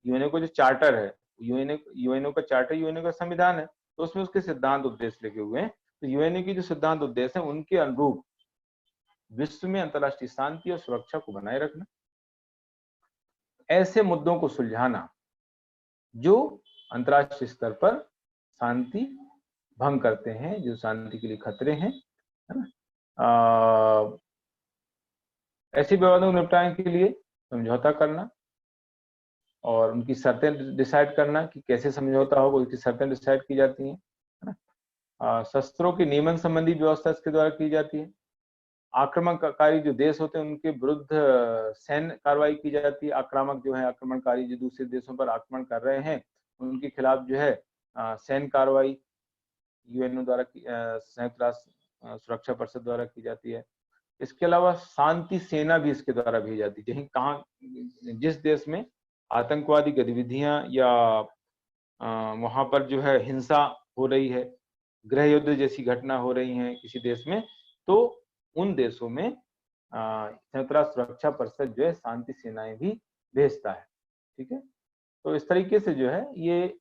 यूएनओ का जो चार्टर है, यूएनओ का चार्टर यूएनओ का संविधान है, तो उसमें उसके सिद्धांत उद्देश्य लिखे हुए हैं। तो यूएनओ की जो सिद्धांत उद्देश्य है उनके अनुरूप विश्व में अंतर्राष्ट्रीय शांति और सुरक्षा को बनाए रखना, ऐसे मुद्दों को सुलझाना जो अंतर्राष्ट्रीय स्तर पर शांति भंग करते हैं, जो शांति के लिए खतरे हैं, है ना। ऐसे विवादों को निपटाने के लिए समझौता करना और उनकी शर्तें डिसाइड करना कि कैसे समझौता होगा, उसकी शर्तें डिसाइड की जाती हैं, है ना। शस्त्रों की नियमन संबंधी व्यवस्था इसके द्वारा की जाती है। आक्रमणकारी जो देश होते हैं उनके विरुद्ध सैन्य कार्रवाई की जाती है। आक्रामक जो है, आक्रमणकारी जो दूसरे देशों पर आक्रमण कर रहे हैं, उनके खिलाफ जो है सैन्य कार्रवाई यूएनओ द्वारा संयुक्त राष्ट्र सुरक्षा परिषद द्वारा की जाती है। इसके अलावा शांति सेना भी इसके द्वारा भेजी जाती है। कहाँ, जिस देश में आतंकवादी गतिविधियां या वहां पर जो है हिंसा हो रही है, गृह युद्ध जैसी घटना हो रही है किसी देश में, तो उन देशों में संयुक्त राष्ट्र सुरक्षा परिषद जो है शांति सेनाएं भी भेजता है। ठीक है, तो इस तरीके से जो है ये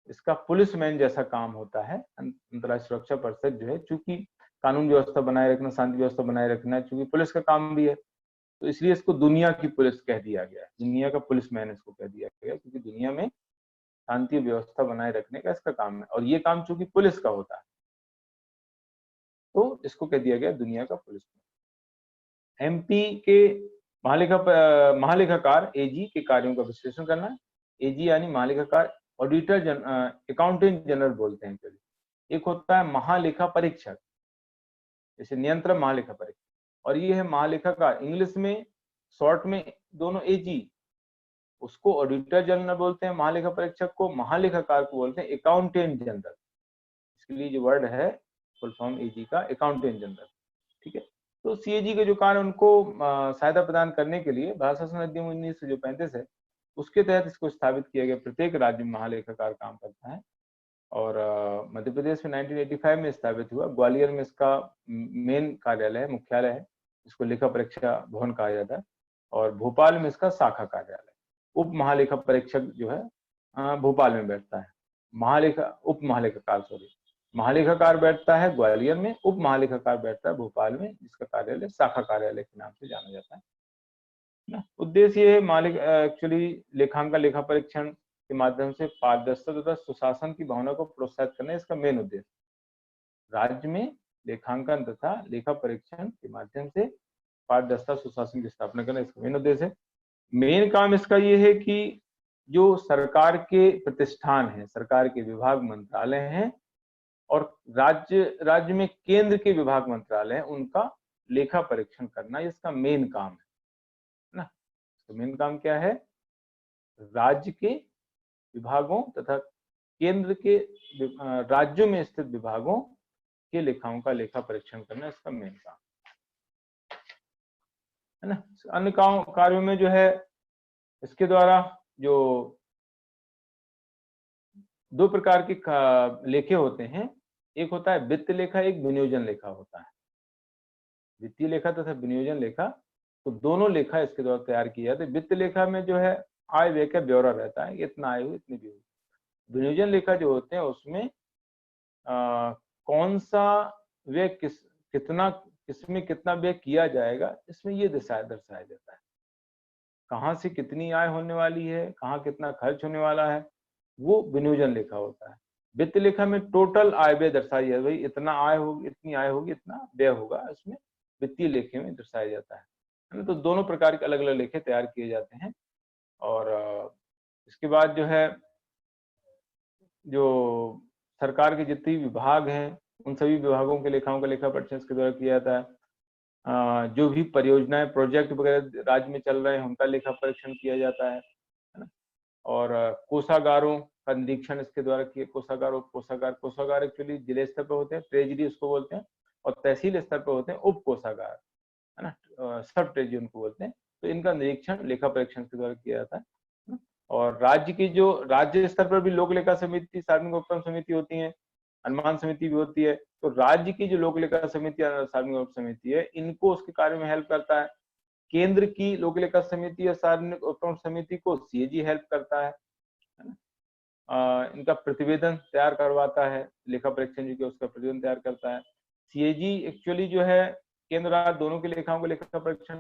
इसका पुलिसमैन जैसा काम होता है। अंतर्राष्ट्रीय सुरक्षा परिषद जो है, चूंकि कानून व्यवस्था बनाए रखना, शांति व्यवस्था बनाए रखना चूंकि पुलिस का काम भी है, तो इसलिए इसको दुनिया की पुलिस कह दिया गया है। दुनिया का पुलिसमैन इसको कह दिया गया, क्योंकि दुनिया में शांति व्यवस्था बनाए रखने का इसका काम है, और ये काम चूंकि पुलिस का होता है तो इसको कह दिया गया दुनिया का पुलिसमैन। एमपी के महालेखाकार एजी के कार्यों का विश्लेषण करना। एजी यानी महालेखाकार, ऑडिटर अकाउंटेंट जनरल बोलते हैं। एक होता है महालेखा परीक्षक, जैसे नियंत्रक महालेखा परीक्षक, और ये है महालेखाकार। इंग्लिश में शॉर्ट में दोनों एजी, उसको ऑडिटर जनरल बोलते हैं, महालेखा परीक्षक को, महालेखाकार को बोलते हैं अकाउंटेंट जनरल। इसके लिए जो वर्ड है फुल फॉर्म एजी का, अकाउंटेंट जनरल। ठीक है, तो सीएजी के जो कार्य उनको सहायता प्रदान करने के लिए भारत शासन अधिनियम 1935 है, उसके तहत इसको स्थापित किया गया। प्रत्येक राज्य में महालेखाकार काम करता है, और मध्य प्रदेश में 1985 में स्थापित हुआ। ग्वालियर में इसका मेन कार्यालय है, मुख्यालय है, इसको लेखा परीक्षा भवन कहा जाता है, और भोपाल में इसका शाखा कार्यालय। उप महालेखा परीक्षक जो है भोपाल में बैठता है। उप महालेखाकार महालेखाकार बैठता है ग्वालियर में, उप महालेखाकार बैठता है भोपाल में, जिसका कार्यालय शाखा कार्यालय के नाम से जाना जाता है ना। उद्देश्य ये है एक्चुअली लेखांकन, लेखा परीक्षण के माध्यम से पारदर्शिता तथा सुशासन की भावना को प्रोत्साहित करना है इसका मेन उद्देश्य। राज्य में लेखांकन तथा लेखा परीक्षण के माध्यम से पारदर्शिता सुशासन की स्थापना करना इसका मेन उद्देश्य है। मेन काम इसका ये है कि जो सरकार के प्रतिष्ठान हैं, सरकार के विभाग मंत्रालय हैं, और राज्य में केंद्र के विभाग मंत्रालय हैं, उनका लेखा परीक्षण करना इसका मेन काम है ना। तो मेन काम क्या है? राज्य के विभागों तथा केंद्र के राज्यों में स्थित विभागों के लेखाओं का लेखा परीक्षण करना इसका मेन काम है ना। अन्य कार्यों में जो है इसके द्वारा जो 2 प्रकार के लेखे होते हैं, एक होता है वित्त लेखा, एक विनियोजन लेखा होता है। वित्तीय लेखा तथा विनियोजन लेखा, तो दोनों लेखा इसके द्वारा तैयार किए जाते हैं। वित्त लेखा में जो है आय व्यय का ब्यौरा रहता है, इतना आय हुई, इतनी भी हुई। विनियोजन लेखा जो होते हैं उसमें कौन सा व्यय किसमें कितना व्यय किया जाएगा, इसमें ये दर्शाया जाता है। कहाँ से कितनी आय होने वाली है, कहाँ कितना खर्च होने वाला है, वो विनियोजन लेखा होता है। वित्त लेखा में टोटल आय व्यय दर्शाई है, भाई इतना आय होगी, इतनी आय होगी, इतना व्यय होगा, इसमें वित्तीय लेखे में दर्शाया जाता है ना। तो दोनों प्रकार के अलग अलग लेखे तैयार किए जाते हैं। और इसके बाद जो है जो सरकार के जितने विभाग हैं उन सभी विभागों के लेखाओं का लेखा परीक्षण इसके द्वारा किया जाता है। जो भी परियोजनाएं प्रोजेक्ट वगैरह राज्य में चल रहे हैं उनका लेखा परीक्षण किया जाता है ना। और कोषागारों का निरीक्षण इसके द्वारा किए, कोषागार उप कोषागार, कोषागार एक्चुअली जिले स्तर पर होते हैं, ट्रेजरी उसको बोलते हैं, और तहसील स्तर पर होते हैं उप कोषागार, है ना, सब ट्रेजरी उनको बोलते हैं। तो इनका निरीक्षण लेखा परीक्षण के द्वारा किया जाता है। और राज्य की जो राज्य स्तर पर भी लोक लेखा समिति, सार्वजनिक उपक्रम समिति होती है, अनुमान समिति भी होती है। तो राज्य की जो लोक लेखा समिति, सार्वजनिक उपक्रम समिति है, इनको उसके कार्य में हेल्प करता है। केंद्र की लोक लेखा समिति और सार्वजनिक उपक्रम समिति को सीएजी हेल्प करता है ना। इनका प्रतिवेदन तैयार करवाता है, लेखा परीक्षण जो कि उसका प्रतिवेदन तैयार करता है। सीएजी एक्चुअली जो है केंद्र राज्य दोनों के लेखाओं को लेखा परीक्षण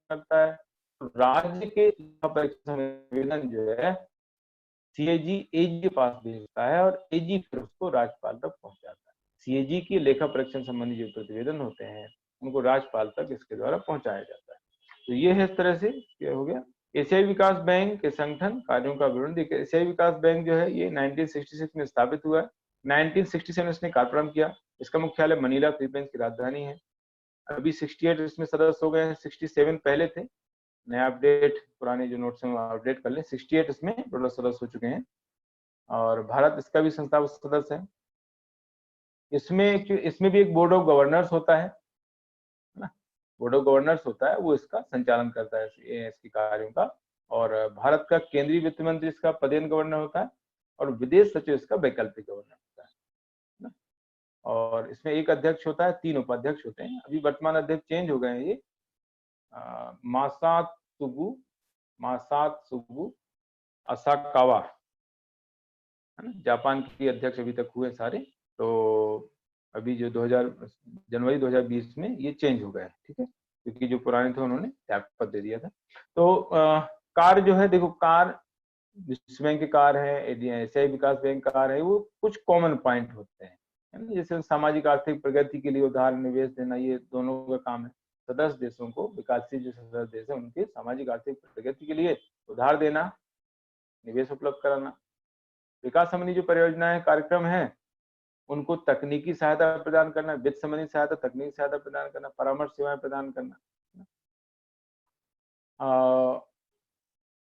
करता है। तो राज्य के लेखा परीक्षण प्रतिवेदन जो है सीएजी एजी के पास भेजता है और एजी फिर उसको राज्यपाल तक पहुंचाता है। सीएजी की लेखा परीक्षण संबंधी जो प्रतिवेदन होते हैं उनको राज्यपाल तक इसके द्वारा पहुंचाया जाता है। तो ये है इस तरह से क्या हो गया। एशियाई विकास बैंक के संगठन कार्यों का विवरण देखिए। एशियाई विकास बैंक जो है ये 1966 में स्थापित हुआ है। 1967 इसने कार्यक्रम किया। इसका मुख्यालय मनीला, फिलीपींस की राजधानी है। अभी 68 इसमें सदस्य हो गए हैं, 67 पहले थे। नया अपडेट, पुराने जो नोट्स हैं अपडेट कर लें। 68 इसमें टोटल सदस्य हो चुके हैं और भारत इसका भी संस्थापक सदस्य है। इसमें भी एक बोर्ड ऑफ गवर्नर्स होता है ना, बोर्ड ऑफ गवर्नर्स होता है, वो इसका संचालन करता है इसके कार्यों का। और भारत का केंद्रीय वित्त मंत्री इसका पदेन गवर्नर होता है और विदेश सचिव इसका वैकल्पिक गवर्नर होता है ना। और इसमें एक अध्यक्ष होता है, 3 उपाध्यक्ष होते हैं। अभी वर्तमान अध्यक्ष चेंज हो गए हैं, ये मासात्सुगु असाकावा, है ना, जापान के अध्यक्ष अभी तक हुए सारे। तो अभी जो जनवरी 2020 में ये चेंज हो गए, ठीक है, क्योंकि जो पुराने थे उन्होंने त्यागपत्र दे दिया था। तो कार्य जो है देखो, कार्य विश्व बैंक के कार्य है, एशियाई विकास बैंक कार्य है, वो कुछ कॉमन पॉइंट होते हैं, है ना। जैसे सामाजिक आर्थिक प्रगति के लिए उधार निवेश देना, ये दोनों का काम है। सदस्य देशों को, विकासशील जो सदस्य देश है उनके सामाजिक आर्थिक प्रगति के लिए उधार देना, निवेश उपलब्ध कराना। विकास संबंधी जो परियोजनाएं कार्यक्रम है उनको तकनीकी सहायता प्रदान करना, वित्त संबंधी सहायता, तकनीकी सहायता प्रदान करना, परामर्श सेवाएं प्रदान करना।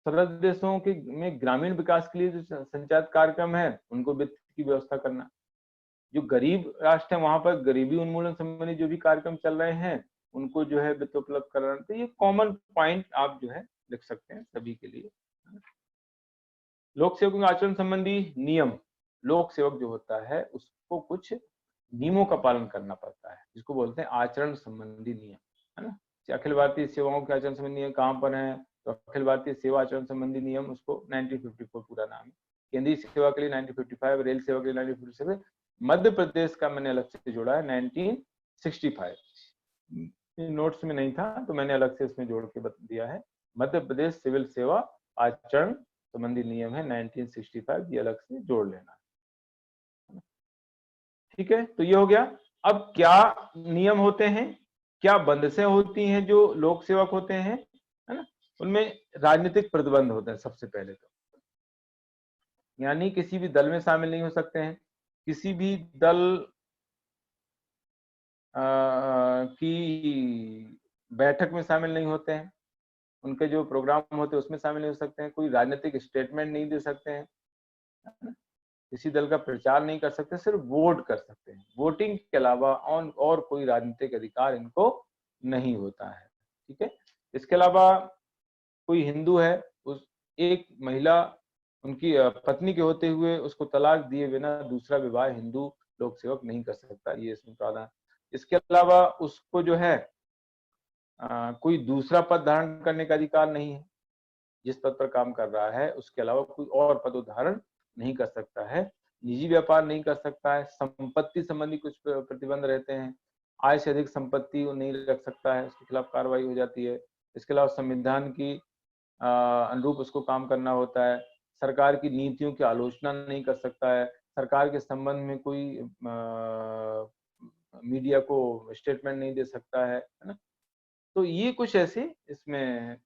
सदस्य देशों के में ग्रामीण विकास के लिए जो संचालित कार्यक्रम है उनको वित्त की व्यवस्था करना। जो गरीब राष्ट्र है वहां पर गरीबी उन्मूलन संबंधी जो भी कार्यक्रम चल रहे हैं उनको जो है वित्त उपलब्ध कराना। तो ये कॉमन पॉइंट आप जो है लिख सकते हैं सभी के लिए। लोक सेवकों के आचरण संबंधी नियम, लोक सेवक जो होता है उसको कुछ नियमों का पालन करना पड़ता है, जिसको बोलते हैं आचरण संबंधी नियम, है ना। अखिल भारतीय सेवाओं के आचरण संबंधी नियम कहाँ पर है, तो अखिल भारतीय सेवा आचरण संबंधी नियम, उसको 1954 पूरा नाम है। केंद्रीय सेवा के लिए 1955, रेल सेवा के लिए 1957, मध्य प्रदेश का मैंने अलग से जोड़ा है 1965। नोट्स में नहीं था तो मैंने अलग से इसमें जोड़ के बता दिया है। मध्य प्रदेश सिविल सेवा आचरण संबंधी नियम है 1965, ये अलग से जोड़ लेना, ठीक है। तो ये हो गया। अब क्या नियम होते हैं, क्या बंदिशें होती हैं जो लोक सेवक होते हैं, है ना। उनमें राजनीतिक प्रतिबंध होते हैं सबसे पहले तो, यानी किसी भी दल में शामिल नहीं हो सकते हैं, किसी भी दल की बैठक में शामिल नहीं होते हैं, उनके जो प्रोग्राम होते हैं उसमें शामिल नहीं हो सकते हैं, कोई राजनीतिक स्टेटमेंट नहीं दे सकते हैं, किसी दल का प्रचार नहीं कर सकते, सिर्फ वोट कर सकते हैं। वोटिंग के अलावा और कोई राजनीतिक अधिकार इनको नहीं होता है, ठीक है। इसके अलावा कोई हिंदू है, उस एक महिला उनकी पत्नी के होते हुए उसको तलाक दिए बिना दूसरा विवाह हिंदू लोक सेवक नहीं कर सकता, ये इसमें प्रावधान। इसके अलावा उसको जो है कोई दूसरा पद धारण करने का अधिकार नहीं है, जिस पद पर काम कर रहा है उसके अलावा कोई और पद धारण नहीं कर सकता है, निजी व्यापार नहीं कर सकता है, संपत्ति संबंधी कुछ प्रतिबंध रहते हैं, आय से अधिक संपत्ति वो नहीं रख सकता है, उसके खिलाफ कार्रवाई हो जाती है। इसके अलावा संविधान की अनुरूप उसको काम करना होता है, सरकार की नीतियों की आलोचना नहीं कर सकता है, सरकार के संबंध में कोई मीडिया को स्टेटमेंट नहीं दे सकता है ना। तो ये कुछ ऐसे इसमें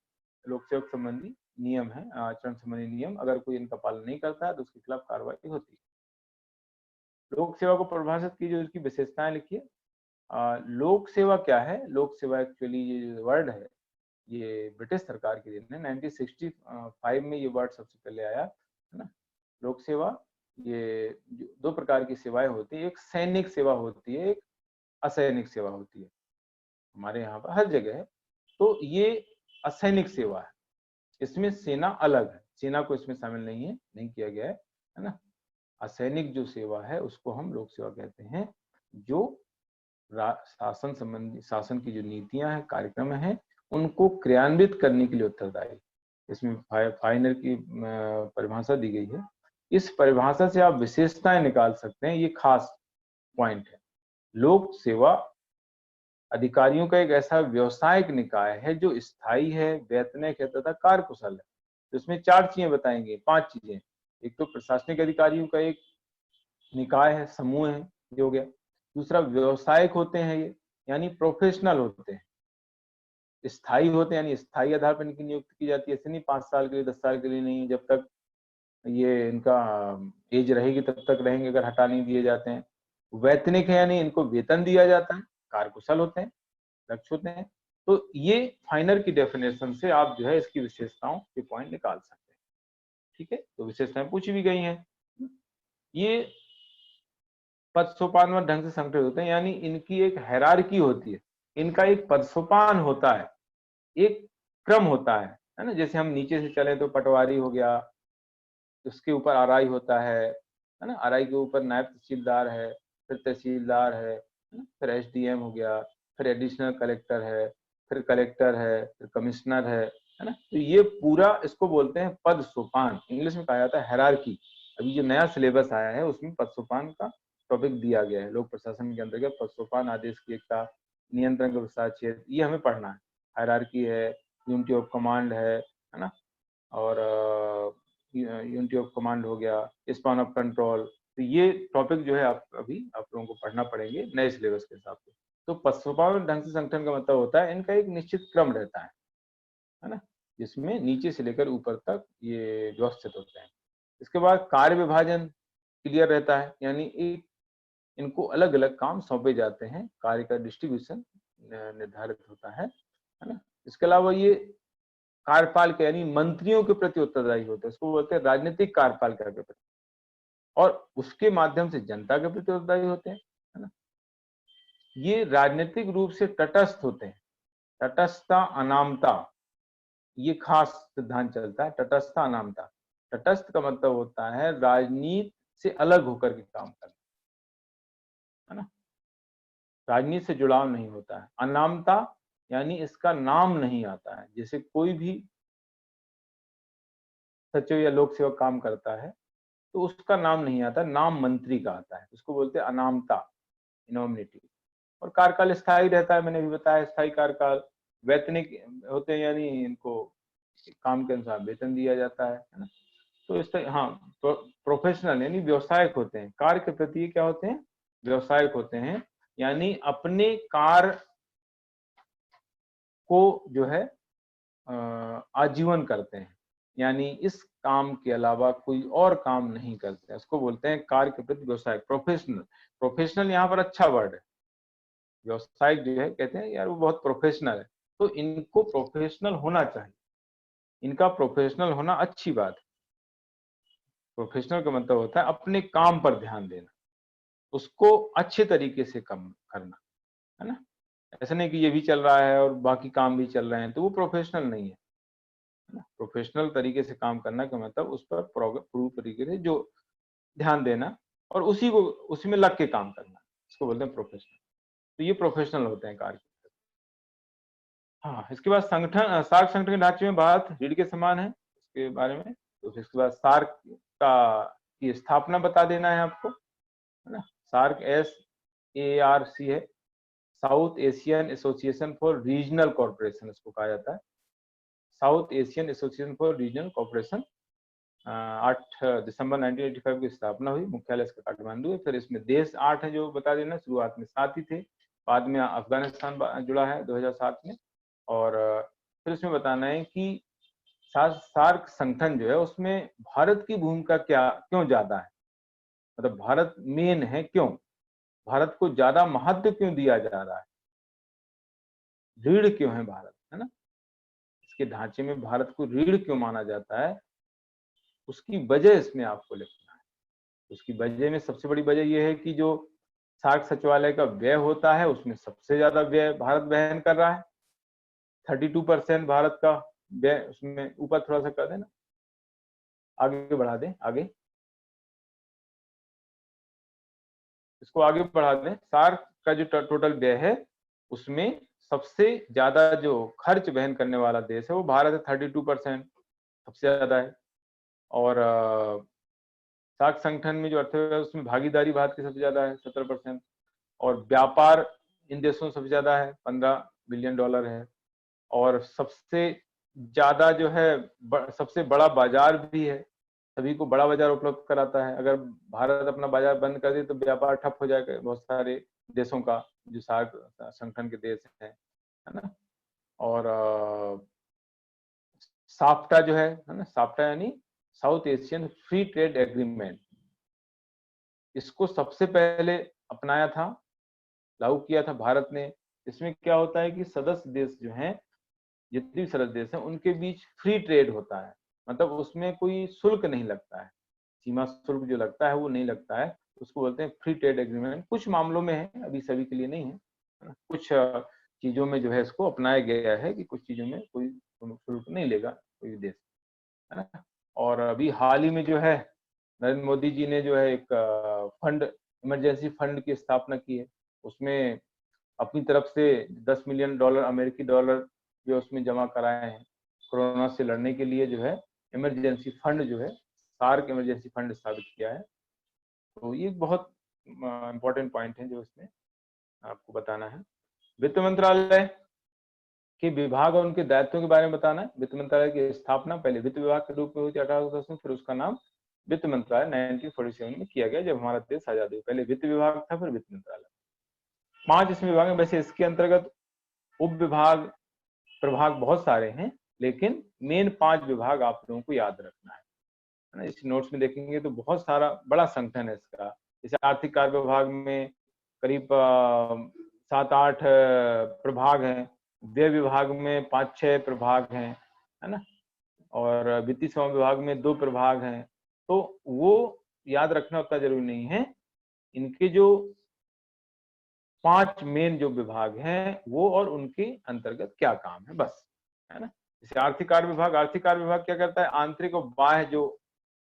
लोक सेवक संबंधी नियम है, आचरण संबंधी नियम। अगर कोई इनका पालन नहीं करता है तो उसके खिलाफ कार्रवाई होती है। लोक सेवा को परिभाषित कीजिए, उसकी विशेषताएं लिखिए। लोक सेवा क्या है? लोक सेवा एक्चुअली ये जो वर्ड है ये ब्रिटिश सरकार के दिन है, 1965 में ये वर्ड सबसे पहले आया, है ना। लोक सेवा, ये दो प्रकार की सेवाएं होती है, एक सैनिक सेवा होती है, एक असैनिक सेवा होती है। हमारे यहाँ पर हर जगह है। तो ये असैनिक सेवा है, इसमें सेना अलग है, सेना को इसमें शामिल नहीं किया गया है ना। असैनिक जो सेवा है उसको हम लोक सेवा कहते हैं, जो शासन संबंधी, शासन की जो नीतियां हैं, कार्यक्रम हैं, उनको क्रियान्वित करने के लिए उत्तरदायी। इसमें फाइनर की परिभाषा दी गई है। इस परिभाषा से आप विशेषताएं निकाल सकते हैं, ये खास पॉइंट है। लोक सेवा अधिकारियों का एक ऐसा व्यवसायिक निकाय है जो स्थायी है, वेतनिक है तथा कार्यकुशल है। तो इसमें 4 चीजें बताएंगे, 5 चीजें। एक तो प्रशासनिक अधिकारियों का एक निकाय है, समूह है, ये हो गया। दूसरा, व्यवसायिक होते हैं ये, यानी प्रोफेशनल होते हैं। स्थायी होते हैं, यानी स्थायी आधार पर इनकी नियुक्ति की जाती है, ऐसे नहीं 5 साल के लिए 10 साल के लिए नहीं, जब तक ये इनका एज रहेगी तब तक रहेंगे, अगर हटा नहीं दिए जाते हैं। वैतनिक है, यानी इनको वेतन दिया जाता है, कार्यकुशल होते हैं, दक्ष होते हैं। तो ये फाइनर की डेफिनेशन से आप जो है इसकी विशेषताओं के पॉइंट निकाल सकते हैं। ठीक है, तो विशेषताएं पूछी भी गई हैं। ये पद सोपानवत ढंग से संगठित होते हैं, यानी इनकी एक हायरार्की होती है, इनका एक पद सोपान होता है, एक क्रम होता है ना। जैसे हम नीचे से चले तो पटवारी हो गया, उसके ऊपर आरआई होता है ना। आरआई के ऊपर नायब तहसीलदार है, फिर तहसीलदार है ना? फिर एसडीएम हो गया, फिर एडिशनल कलेक्टर है, फिर कलेक्टर है, फिर कमिश्नर है ना। तो ये पूरा इसको बोलते हैं पद सोपान, इंग्लिश में कहा जाता है हायरार्की। अभी जो नया सिलेबस आया है उसमें पद सोपान का टॉपिक दिया गया है। लोक प्रशासन के अंतर्गत पद सोपान, आदेश की एकता, नियंत्रण का विस्तार क्षेत्र, ये हमें पढ़ना है। हायरार्की है, यूनिटी ऑफ कमांड है ना, और यूनिटी ऑफ कमांड हो गया, स्पान ऑफ कंट्रोल। तो ये टॉपिक जो है आप लोगों को पढ़ना पड़ेंगे नए सिलेबस के हिसाब से। तो पदस्वभाव ढंग से संगठन का मतलब होता है इनका एक निश्चित क्रम रहता है ना, जिसमें नीचे से लेकर ऊपर तक ये व्यवस्थित होते हैं। इसके बाद कार्य विभाजन क्लियर रहता है, यानी एक इनको अलग अलग काम सौंपे जाते हैं, कार्य का डिस्ट्रीब्यूशन निर्धारित होता है ना। इसके अलावा ये कार्यपाल के, यानी मंत्रियों के प्रति उत्तरदायी होते हैं, इसको बोलते हैं राजनीतिक कार्यपाल के प्रति, और उसके माध्यम से जनता के प्रति उत्तरदायी होते हैं, है ना। ये राजनीतिक रूप से तटस्थ होते हैं, तटस्थता अनामता, ये खास सिद्धांत चलता है, तटस्थता अनामता। तटस्थ का मतलब होता है राजनीति से अलग होकर के काम करना, है ना, राजनीति से जुड़ाव नहीं होता है। अनामता यानी इसका नाम नहीं आता है, जैसे कोई भी सचिव या लोक सेवक काम करता है तो उसका नाम नहीं आता, नाम मंत्री का आता है, उसको बोलते हैं अनामता, इनोमिनिटी। और कार्यकाल स्थायी रहता है, मैंने भी बताया, स्थायी कार्यकाल। वैतनिक होते हैं, यानी इनको काम के अनुसार वेतन दिया जाता है ना। तो इस तरह, हाँ, प्रोफेशनल यानी व्यवसायिक होते हैं, कार्य के प्रति क्या होते हैं, व्यवसायिक होते हैं, यानी अपने कार्य को जो है आजीवन करते हैं, यानी इस काम के अलावा कोई और काम नहीं करते हैं, इसको बोलते हैं कार्य के प्रति व्यवसायिक, प्रोफेशनल। प्रोफेशनल यहाँ पर अच्छा वर्ड है, व्यवसायिक जो है कहते हैं यार वो बहुत प्रोफेशनल है, तो इनको प्रोफेशनल होना चाहिए, इनका प्रोफेशनल होना अच्छी बात है। प्रोफेशनल का मतलब होता है अपने काम पर ध्यान देना, उसको अच्छे तरीके से कम करना, है ना। ऐसा नहीं कि ये भी चल रहा है और बाकी काम भी चल रहे हैं, तो वो प्रोफेशनल नहीं है ना। प्रोफेशनल तरीके से काम करना का मतलब उस पर पूरी तरीके से जो ध्यान देना और उसी में लग के काम करना, इसको बोलते हैं प्रोफेशनल। तो ये प्रोफेशनल होते हैं कार्य। हाँ, इसके बाद संगठन, सार्क संगठन के ढांचे में बात रीढ़ के समान है इसके बारे में। तो फिर इसके बाद सार्क का की स्थापना बता देना है आपको, है ना। सार्क SARC है, south Asian association for regional corporation इसको कहा जाता है, south Asian association for regional corporation. 8 दिसंबर 1985 की स्थापना हुई, मुख्यालय इसका काठमांडू है। फिर इसमें देश 8 है जो बता देना, शुरुआत में 7 ही थे, बाद में अफगानिस्तान जुड़ा है 2007 में। और फिर इसमें बताना है कि सार्क संगठन जो है उसमें भारत की भूमिका क्या, क्यों ज्यादा है, मतलब भारत मेन है क्यों, भारत को ज्यादा महत्व क्यों दिया जा रहा है, रीढ़ क्यों है भारत, है ना, इसके ढांचे में भारत को रीढ़ क्यों माना जाता है, उसकी वजह इसमें आपको लिखना है। उसकी वजह में सबसे बड़ी वजह यह है कि जो सार्क सचिवालय का व्यय होता है उसमें सबसे ज्यादा व्यय भारत वहन कर रहा है। 32% भारत का व्यय, उसमें ऊपर थोड़ा सा कर देना, आगे बढ़ा दें, आगे इसको आगे बढ़ा दें। सार्क का जो टोटल व्यय है उसमें सबसे ज्यादा जो खर्च वहन करने वाला देश है वो भारत है, 32% सबसे ज्यादा है। और सार्क संगठन में जो अर्थव्यवस्था उसमें भागीदारी भारत की सबसे ज्यादा है, 17%। और व्यापार इन देशों में सबसे ज्यादा है, $15 बिलियन है। और सबसे ज्यादा जो है सबसे बड़ा बाजार भी है, सभी को बड़ा बाजार उपलब्ध कराता है। अगर भारत अपना बाजार बंद कर दे तो व्यापार ठप हो जाएगा बहुत सारे देशों का, जो सार्क संगठन के देश है ना। और साफ्टा जो है ना, साफ्टा यानी south Asian free trade agreement, इसको सबसे पहले अपनाया था, लागू किया था भारत ने। इसमें क्या होता है कि सदस्य देश जो हैं, जितने भी सदस्य देश हैं उनके बीच फ्री ट्रेड होता है, मतलब उसमें कोई शुल्क नहीं लगता है, सीमा शुल्क जो लगता है वो नहीं लगता है, उसको बोलते हैं फ्री ट्रेड एग्रीमेंट। कुछ मामलों में है, अभी सभी के लिए नहीं है, कुछ चीजों में जो है इसको अपनाया गया है कि कुछ चीजों में कोई शुल्क नहीं लेगा कोई भी देश, है ना। और अभी हाल ही में जो है नरेंद्र मोदी जी ने जो है एक फंड, इमरजेंसी फंड की स्थापना की है, उसमें अपनी तरफ से $10 मिलियन अमेरिकी डॉलर जो उसमें जमा कराए हैं कोरोना से लड़ने के लिए, जो है इमरजेंसी फंड जो है सार्क इमरजेंसी फंड स्थापित किया है। तो ये बहुत इंपॉर्टेंट पॉइंट है जो इसमें आपको बताना है। वित्त मंत्रालय के विभाग और उनके दायित्वों के बारे में बताना है। वित्त मंत्रालय की स्थापना पहले वित्त विभाग के रूप में हुई थी 1810 में, फिर उसका नाम वित्त मंत्रालय 1947 में किया गया, जब हमारा देश आजाद हुआ। पहले वित्त विभाग था, फिर वित्त मंत्रालय। 5 इसमें विभाग हैं। वैसे इसके अंतर्गत उप विभाग प्रभाग बहुत सारे हैं, लेकिन मेन 5 विभाग आप लोगों को याद रखना है ना। इस नोट्स में देखेंगे तो बहुत सारा बड़ा संगठन है इसका। जैसे आर्थिक कार्य विभाग में करीब 7-8 प्रभाग हैं, व्यय विभाग में 5-6 प्रभाग हैं, है ना। और वित्तीय सेवा विभाग में 2 प्रभाग हैं। तो वो याद रखना उतना जरूरी नहीं है। इनके जो 5 मेन जो विभाग हैं वो और उनके अंतर्गत क्या काम है, बस, है ना। जैसे आर्थिक कार्य विभाग, आर्थिक कार्य विभाग क्या करता है, आंतरिक और बाह्य जो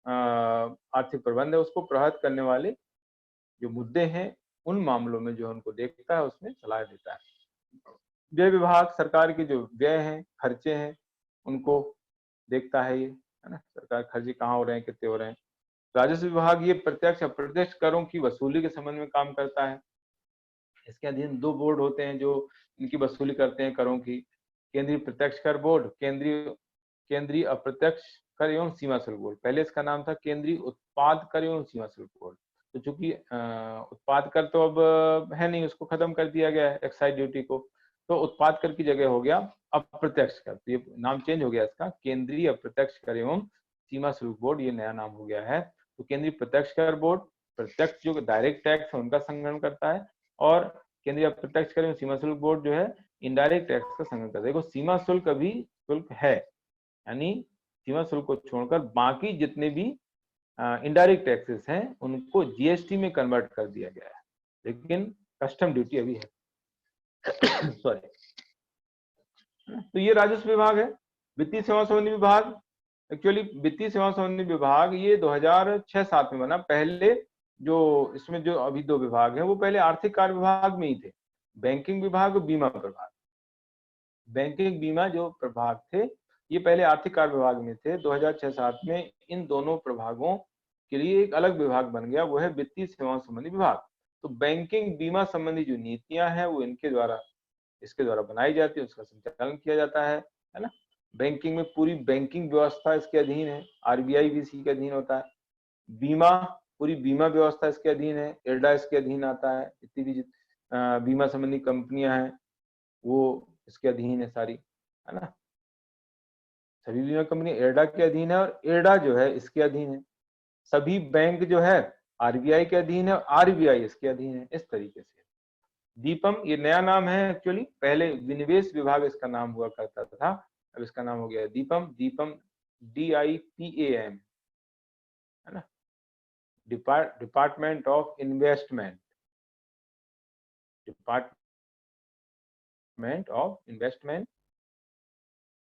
आर्थिक प्रबंध है उसको प्रभावित करने वाले जो मुद्दे हैं उन मामलों में जो उनको देखता है, उसमें सलाह देता है। व्यय विभाग सरकार के जो व्यय हैं, खर्चे हैं, उनको देखता है ये, है ना, सरकार खर्चे कहाँ हो रहे हैं, कितने हो रहे हैं। राजस्व विभाग ये प्रत्यक्ष अप्रत्यक्ष करों की वसूली के संबंध में काम करता है। इसके अधीन 2 बोर्ड होते हैं जो इनकी वसूली करते हैं करों की। केंद्रीय प्रत्यक्ष कर बोर्ड, केंद्रीय अप्रत्यक्ष कर एवं सीमा शुल्क बोर्ड। पहले इसका नाम था केंद्रीय उत्पाद कर एवं सीमा शुल्क बोर्ड। तो चूंकि उत्पाद कर तो अब है नहीं, उसको खत्म कर दिया गया है, एक्साइज ड्यूटी को, तो उत्पाद कर की जगह हो गया अप्रत्यक्ष कर। तो ये नाम चेंज हो गया इसका, केंद्रीय अप्रत्यक्ष कर एवं सीमा शुल्क बोर्ड, ये नया नाम हो गया है। तो केंद्रीय प्रत्यक्ष कर बोर्ड प्रत्यक्ष जो डायरेक्ट टैक्स है उनका संग्रहण करता है, और केंद्रीय अप्रत्यक्ष कर एवं सीमा शुल्क बोर्ड जो है इनडायरेक्ट टैक्स का संग्रहण करता है। देखो सीमा शुल्क अभी शुल्क है, यानी सीमा शुल्क को छोड़कर बाकी जितने भी इनडायरेक्ट टैक्सेस हैं उनको जीएसटी में कन्वर्ट कर दिया गया है, लेकिन कस्टम ड्यूटी अभी है। सॉरी। तो ये राजस्व विभाग है। वित्तीय सेवा संबंधी विभाग, एक्चुअली वित्तीय सेवा संबंधी विभाग ये 2006-7 में बना। पहले जो इसमें जो अभी 2 विभाग हैं वो पहले आर्थिक कार्य विभाग में ही थे, बैंकिंग विभाग और बीमा प्रभाग। बैंकिंग बीमा जो प्रभाग थे ये पहले आर्थिक कार्य विभाग में थे। 2006-7 में इन दोनों प्रभागों के लिए एक अलग विभाग बन गया, वो है वित्तीय सेवाओं संबंधी विभाग। तो बैंकिंग बीमा संबंधी जो नीतियां हैं वो इसके द्वारा बनाई जाती है, उसका संचालन किया जाता है ना। बैंकिंग में पूरी बैंकिंग व्यवस्था इसके अधीन है, आरबीआई भी इसी के अधीन होता है। बीमा, पूरी बीमा व्यवस्था इसके अधीन है, इरडा इसके अधीन आता है। जितनी भी बीमा संबंधी कंपनियां हैं वो इसके अधीन है सारी, है ना। सभी बीमा कंपनी इरडा के अधीन है और इरडा जो है इसके अधीन है। सभी बैंक जो है आरबीआई के अधीन है, आरबीआई इसके अधीन है, इस तरीके से। दीपम ये नया नाम है एक्चुअली, पहले विनिवेश विभाग इसका नाम हुआ करता था, अब इसका नाम हो गया दीपम। दीपम DIPAM है ना, department of investment, department of investment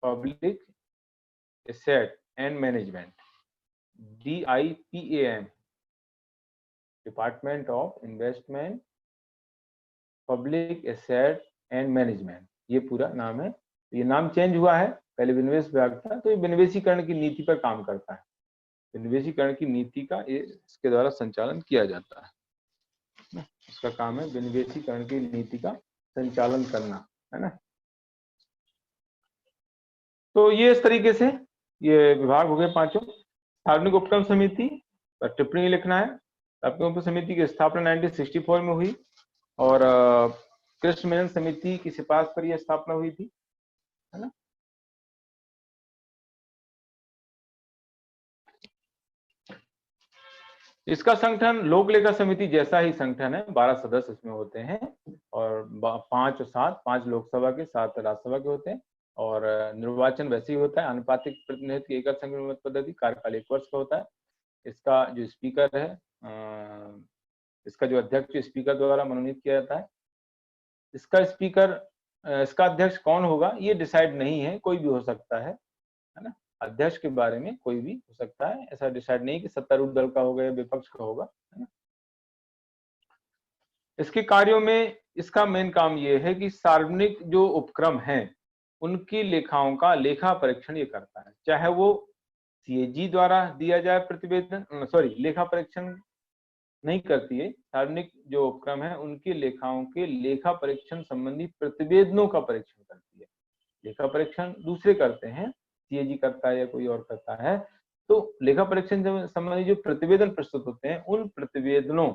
public asset and management, DIPAM, department of investment public asset and management, ये पूरा नाम है। ये नाम चेंज हुआ है, पहले विनिवेश विभाग था, तो ये विनिवेशीकरण की नीति पर काम करता है। विनिवेशीकरण की नीति का इसके द्वारा संचालन किया जाता है, इसका काम है विनिवेशीकरण की नीति का संचालन करना, है ना। तो ये इस तरीके से ये विभाग हो गए पांचों। सार्वजनिक उपक्रम समिति पर टिप्पणी लिखना है। सार्वजनिक उपक्रम समिति की स्थापना 1964 में हुई और कृष्ण मेनन समिति की सिफारिश पर यह स्थापना हुई थी, है ना। इसका संगठन लोक लेखा समिति जैसा ही संगठन है, 12 सदस्य इसमें होते हैं और 5 और 7, 5 लोकसभा के 7 राज्यसभा के होते हैं और निर्वाचन वैसे ही होता है, अनुपातिक प्रतिनिधित्व की एकल संख्या पद्धति, कार्यकाल 1 वर्ष का होता है। इसका जो स्पीकर है, इसका जो अध्यक्ष स्पीकर द्वारा मनोनीत किया जाता है। इसका अध्यक्ष कौन होगा ये डिसाइड नहीं है, कोई भी हो सकता है ना। अध्यक्ष के बारे में कोई भी हो सकता है, ऐसा डिसाइड नहीं कि सत्तारूढ़ दल का होगा या विपक्ष का होगा, है ना। इसके कार्यों में इसका मेन काम ये है कि सार्वजनिक जो उपक्रम हैं उनकी लेखाओं का लेखा परीक्षण ये करता है, चाहे वो CAG द्वारा दिया जाए प्रतिवेदन, लेखा परीक्षण नहीं करती है। सार्वजनिक जो उपक्रम है उनकी लेखाओं के लेखा परीक्षण संबंधी प्रतिवेदनों का परीक्षण करती है। लेखा परीक्षण दूसरे करते हैं, CAG करता है या कोई और करता है। तो लेखा परीक्षण संबंधी जो प्रतिवेदन प्रस्तुत होते हैं उन प्रतिवेदनों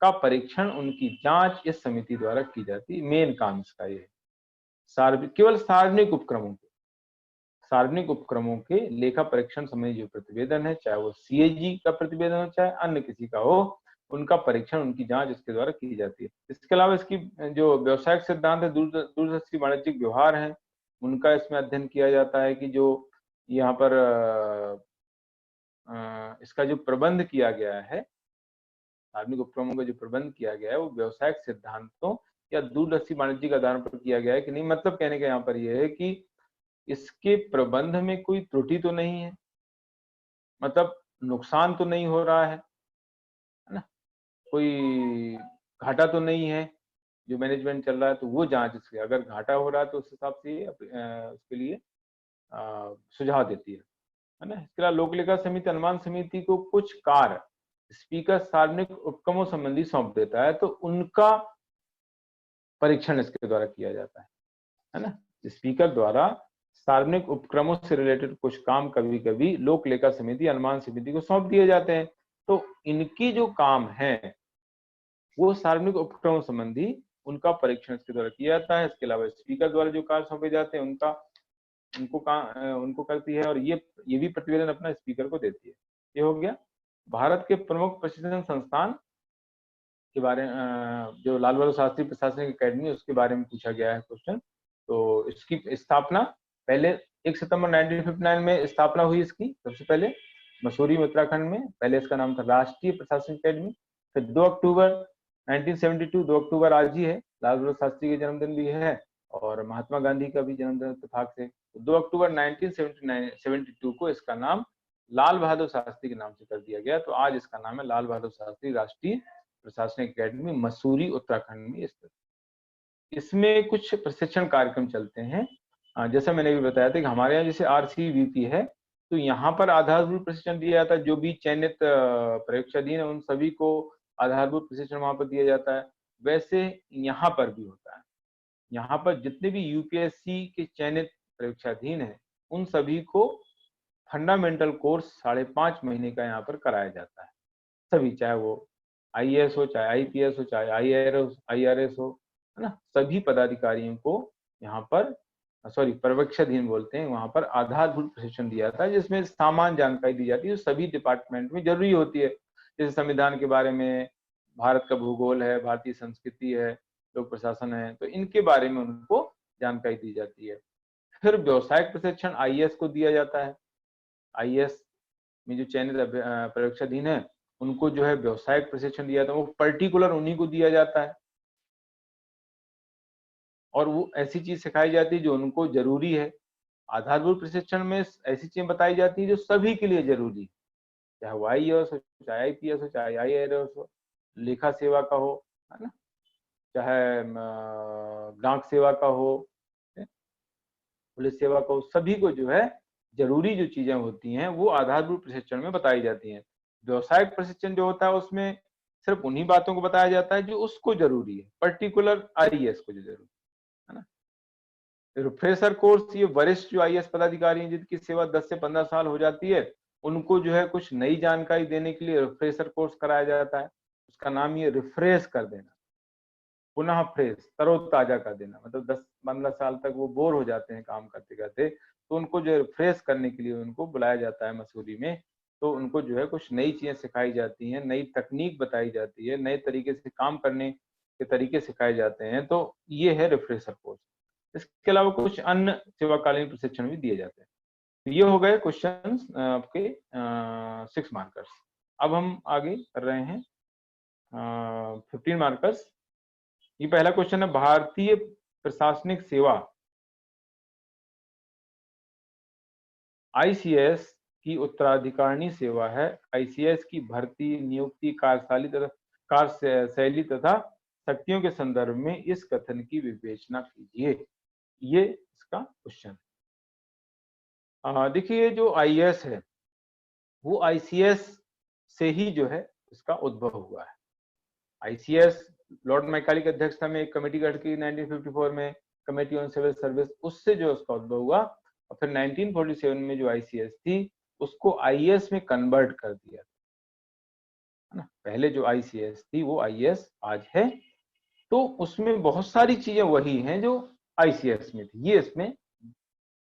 का परीक्षण, उनकी जांच इस समिति द्वारा की जाती है। मेन काम इसका ये है। केवल सार्वजनिक उपक्रमों के लेखा परीक्षण संबंधी जो प्रतिवेदन है, चाहे वो CAG का प्रतिवेदन हो चाहे अन्य किसी का हो, उनका परीक्षण, उनकी जांच इसके द्वारा की जाती है। इसके अलावा इसकी जो व्यवसायिक सिद्धांत है, दूरदर्शी वाणिज्यिक व्यवहार है, उनका इसमें अध्ययन किया जाता है कि जो यहाँ पर इसका जो प्रबंध किया गया है, सार्वजनिक उपक्रमों का जो प्रबंध किया गया है वो व्यवसायिक सिद्धांतों या दूरदर्शी वाणिज्यिक आधार पर किया गया है कि नहीं। मतलब कहने का यहाँ पर यह है कि इसके प्रबंध में कोई त्रुटि तो नहीं है, मतलब नुकसान तो नहीं हो रहा है ना, कोई घाटा तो नहीं है जो मैनेजमेंट चल रहा है, तो वो जांच इसके, अगर घाटा हो रहा है तो उस हिसाब से उसके लिए सुझाव देती है ना। इसके अलावा लोक लेखा समिति, अनुमान समिति को कुछ कार्य स्पीकर सार्वजनिक उपक्रमों संबंधी सौंप देता है, तो उनका परीक्षण इसके द्वारा किया जाता है ना। स्पीकर द्वारा सार्वजनिक उपक्रमों से रिलेटेड कुछ काम कभी कभी लोक लेखा समिति, अनुमान समिति को सौंप दिए जाते हैं, तो इनकी जो काम है वो सार्वजनिक उपक्रमों संबंधी उनका परीक्षण इसके द्वारा किया जाता है। इसके अलावा स्पीकर द्वारा जो कार्य सौंपे जाते हैं उनको करती है और ये भी प्रतिवेदन अपना स्पीकर को देती है। ये हो गया। भारत के प्रमुख प्रशिक्षण संस्थान के बारे में, जो लाल बहादुर शास्त्री प्रशासनिक अकेडमी, उसके बारे में पूछा गया है क्वेश्चन। तो इसकी स्थापना पहले 1 सितंबर 1959 में स्थापना हुई इसकी, सबसे पहले मसूरी में, उत्तराखंड में। पहले इसका नाम था राष्ट्रीय प्रशासनिक अकेडमी। फिर 2 अक्टूबर 1972, 2 अक्टूबर आज ही है, लाल बहादुर शास्त्री का जन्मदिन भी है और महात्मा गांधी का भी जन्मदिन इत्तेफाक से। 2 अक्टूबर 1972 को इसका नाम लाल बहादुर शास्त्री के नाम से कर दिया गया, तो आज इसका नाम है लाल बहादुर शास्त्री राष्ट्रीय प्रशासनिक अकेडमी, मसूरी, उत्तराखंड में स्थित। इसमें कुछ प्रशिक्षण कार्यक्रम चलते हैं। जैसा मैंने भी बताया था कि हमारे यहाँ जैसे RCVP है, तो यहाँ पर आधारभूत प्रशिक्षण दिया जाता है। जो भी चयनित परीक्षाधीन है उन सभी को आधारभूत प्रशिक्षण वहां पर दिया जाता है। वैसे यहाँ पर भी होता है। यहाँ पर जितने भी UPSC के चयनित परीक्षाधीन है उन सभी को फंडामेंटल कोर्स 5.5 महीने का यहाँ पर कराया जाता है। सभी, चाहे वो IAS हो, चाहे IPS हो, चाहे IRS हो, है ना, सभी पदाधिकारियों को यहाँ पर परीक्षाधीन बोलते हैं, वहां पर आधारभूत प्रशिक्षण दिया था, जिसमें सामान्य जानकारी दी जाती है जो सभी डिपार्टमेंट में जरूरी होती है। जैसे संविधान के बारे में, भारत का भूगोल है, भारतीय संस्कृति है, लोक प्रशासन है, तो इनके बारे में उनको जानकारी दी जाती है। फिर व्यावसायिक प्रशिक्षण आईएएस को दिया जाता है। आईएएस में जो चयनित परीक्षाधीन है, उनको जो है व्यावसायिक प्रशिक्षण दिया जाता है, वो पर्टिकुलर उन्हीं को दिया जाता है और वो ऐसी चीज सिखाई जाती है जो उनको जरूरी है। आधारभूत प्रशिक्षण में ऐसी चीजें बताई जाती है जो सभी के लिए जरूरी है, चाहे वो आईएएस हो, चाहे आईपीएस हो, चाहे आईआरएस हो, लेखा सेवा का हो, है ना, चाहे ग्राहक सेवा का हो, पुलिस सेवा को, सभी को जो है जरूरी जो चीजें होती हैं वो आधारभूत प्रशिक्षण में बताई जाती हैं। व्यावसायिक प्रशिक्षण जो होता है उसमें सिर्फ उन्हीं बातों को बताया जाता है जो उसको जरूरी है, पर्टिकुलर आईएएस को जो जरूरी है ना। रिफ्रेशर कोर्स, ये वरिष्ठ जो आईएएस पदाधिकारी हैं जिनकी सेवा 10 से 15 साल हो जाती है, उनको जो है कुछ नई जानकारी देने के लिए रिफ्रेशर कोर्स कराया जाता है। उसका नाम ये रिफ्रेश कर देना, पुनः फ्रेश, तरोताजा कर देना, मतलब 10-15 साल तक वो बोर हो जाते हैं काम करते करते, तो उनको जो है फ्रेश करने के लिए उनको बुलाया जाता है मसूरी में। तो उनको जो है कुछ नई चीजें सिखाई जाती हैं, नई तकनीक बताई जाती है, नए तरीके से काम करने के तरीके सिखाए जाते हैं, तो ये है रिफ्रेशर कोर्स। इसके अलावा कुछ अन्य सेवाकालीन प्रशिक्षण भी दिए जाते हैं। तो ये हो गए क्वेश्चन आपके 6 मार्कर्स। अब हम आगे कर रहे हैं 15 मार्कर्स। ये पहला क्वेश्चन है, भारतीय प्रशासनिक सेवा आईसीएस की उत्तराधिकारिणी सेवा है। आईसीएस की भर्ती, नियुक्ति, कार्यशैली तथा शक्तियों के संदर्भ में इस कथन की विवेचना कीजिए। ये इसका क्वेश्चन है। देखिए, जो आईएएस है वो आईसीएस से ही जो है इसका उद्भव हुआ है। आईसीएस लॉर्ड मैकाले की अध्यक्षता में एक कमेटी गठित की 1954 में, कमेटी ऑन सिविल सर्विस, उससे जो उसका उद्भव हुआ और फिर 1947 में जो आईसीएस थी उसको आईएएस में कन्वर्ट कर दिया, है ना। पहले जो आईसीएस थी वो आईएएस आज है, तो उसमें बहुत सारी चीजें वही हैं जो आईसीएस में थी। ये इसमें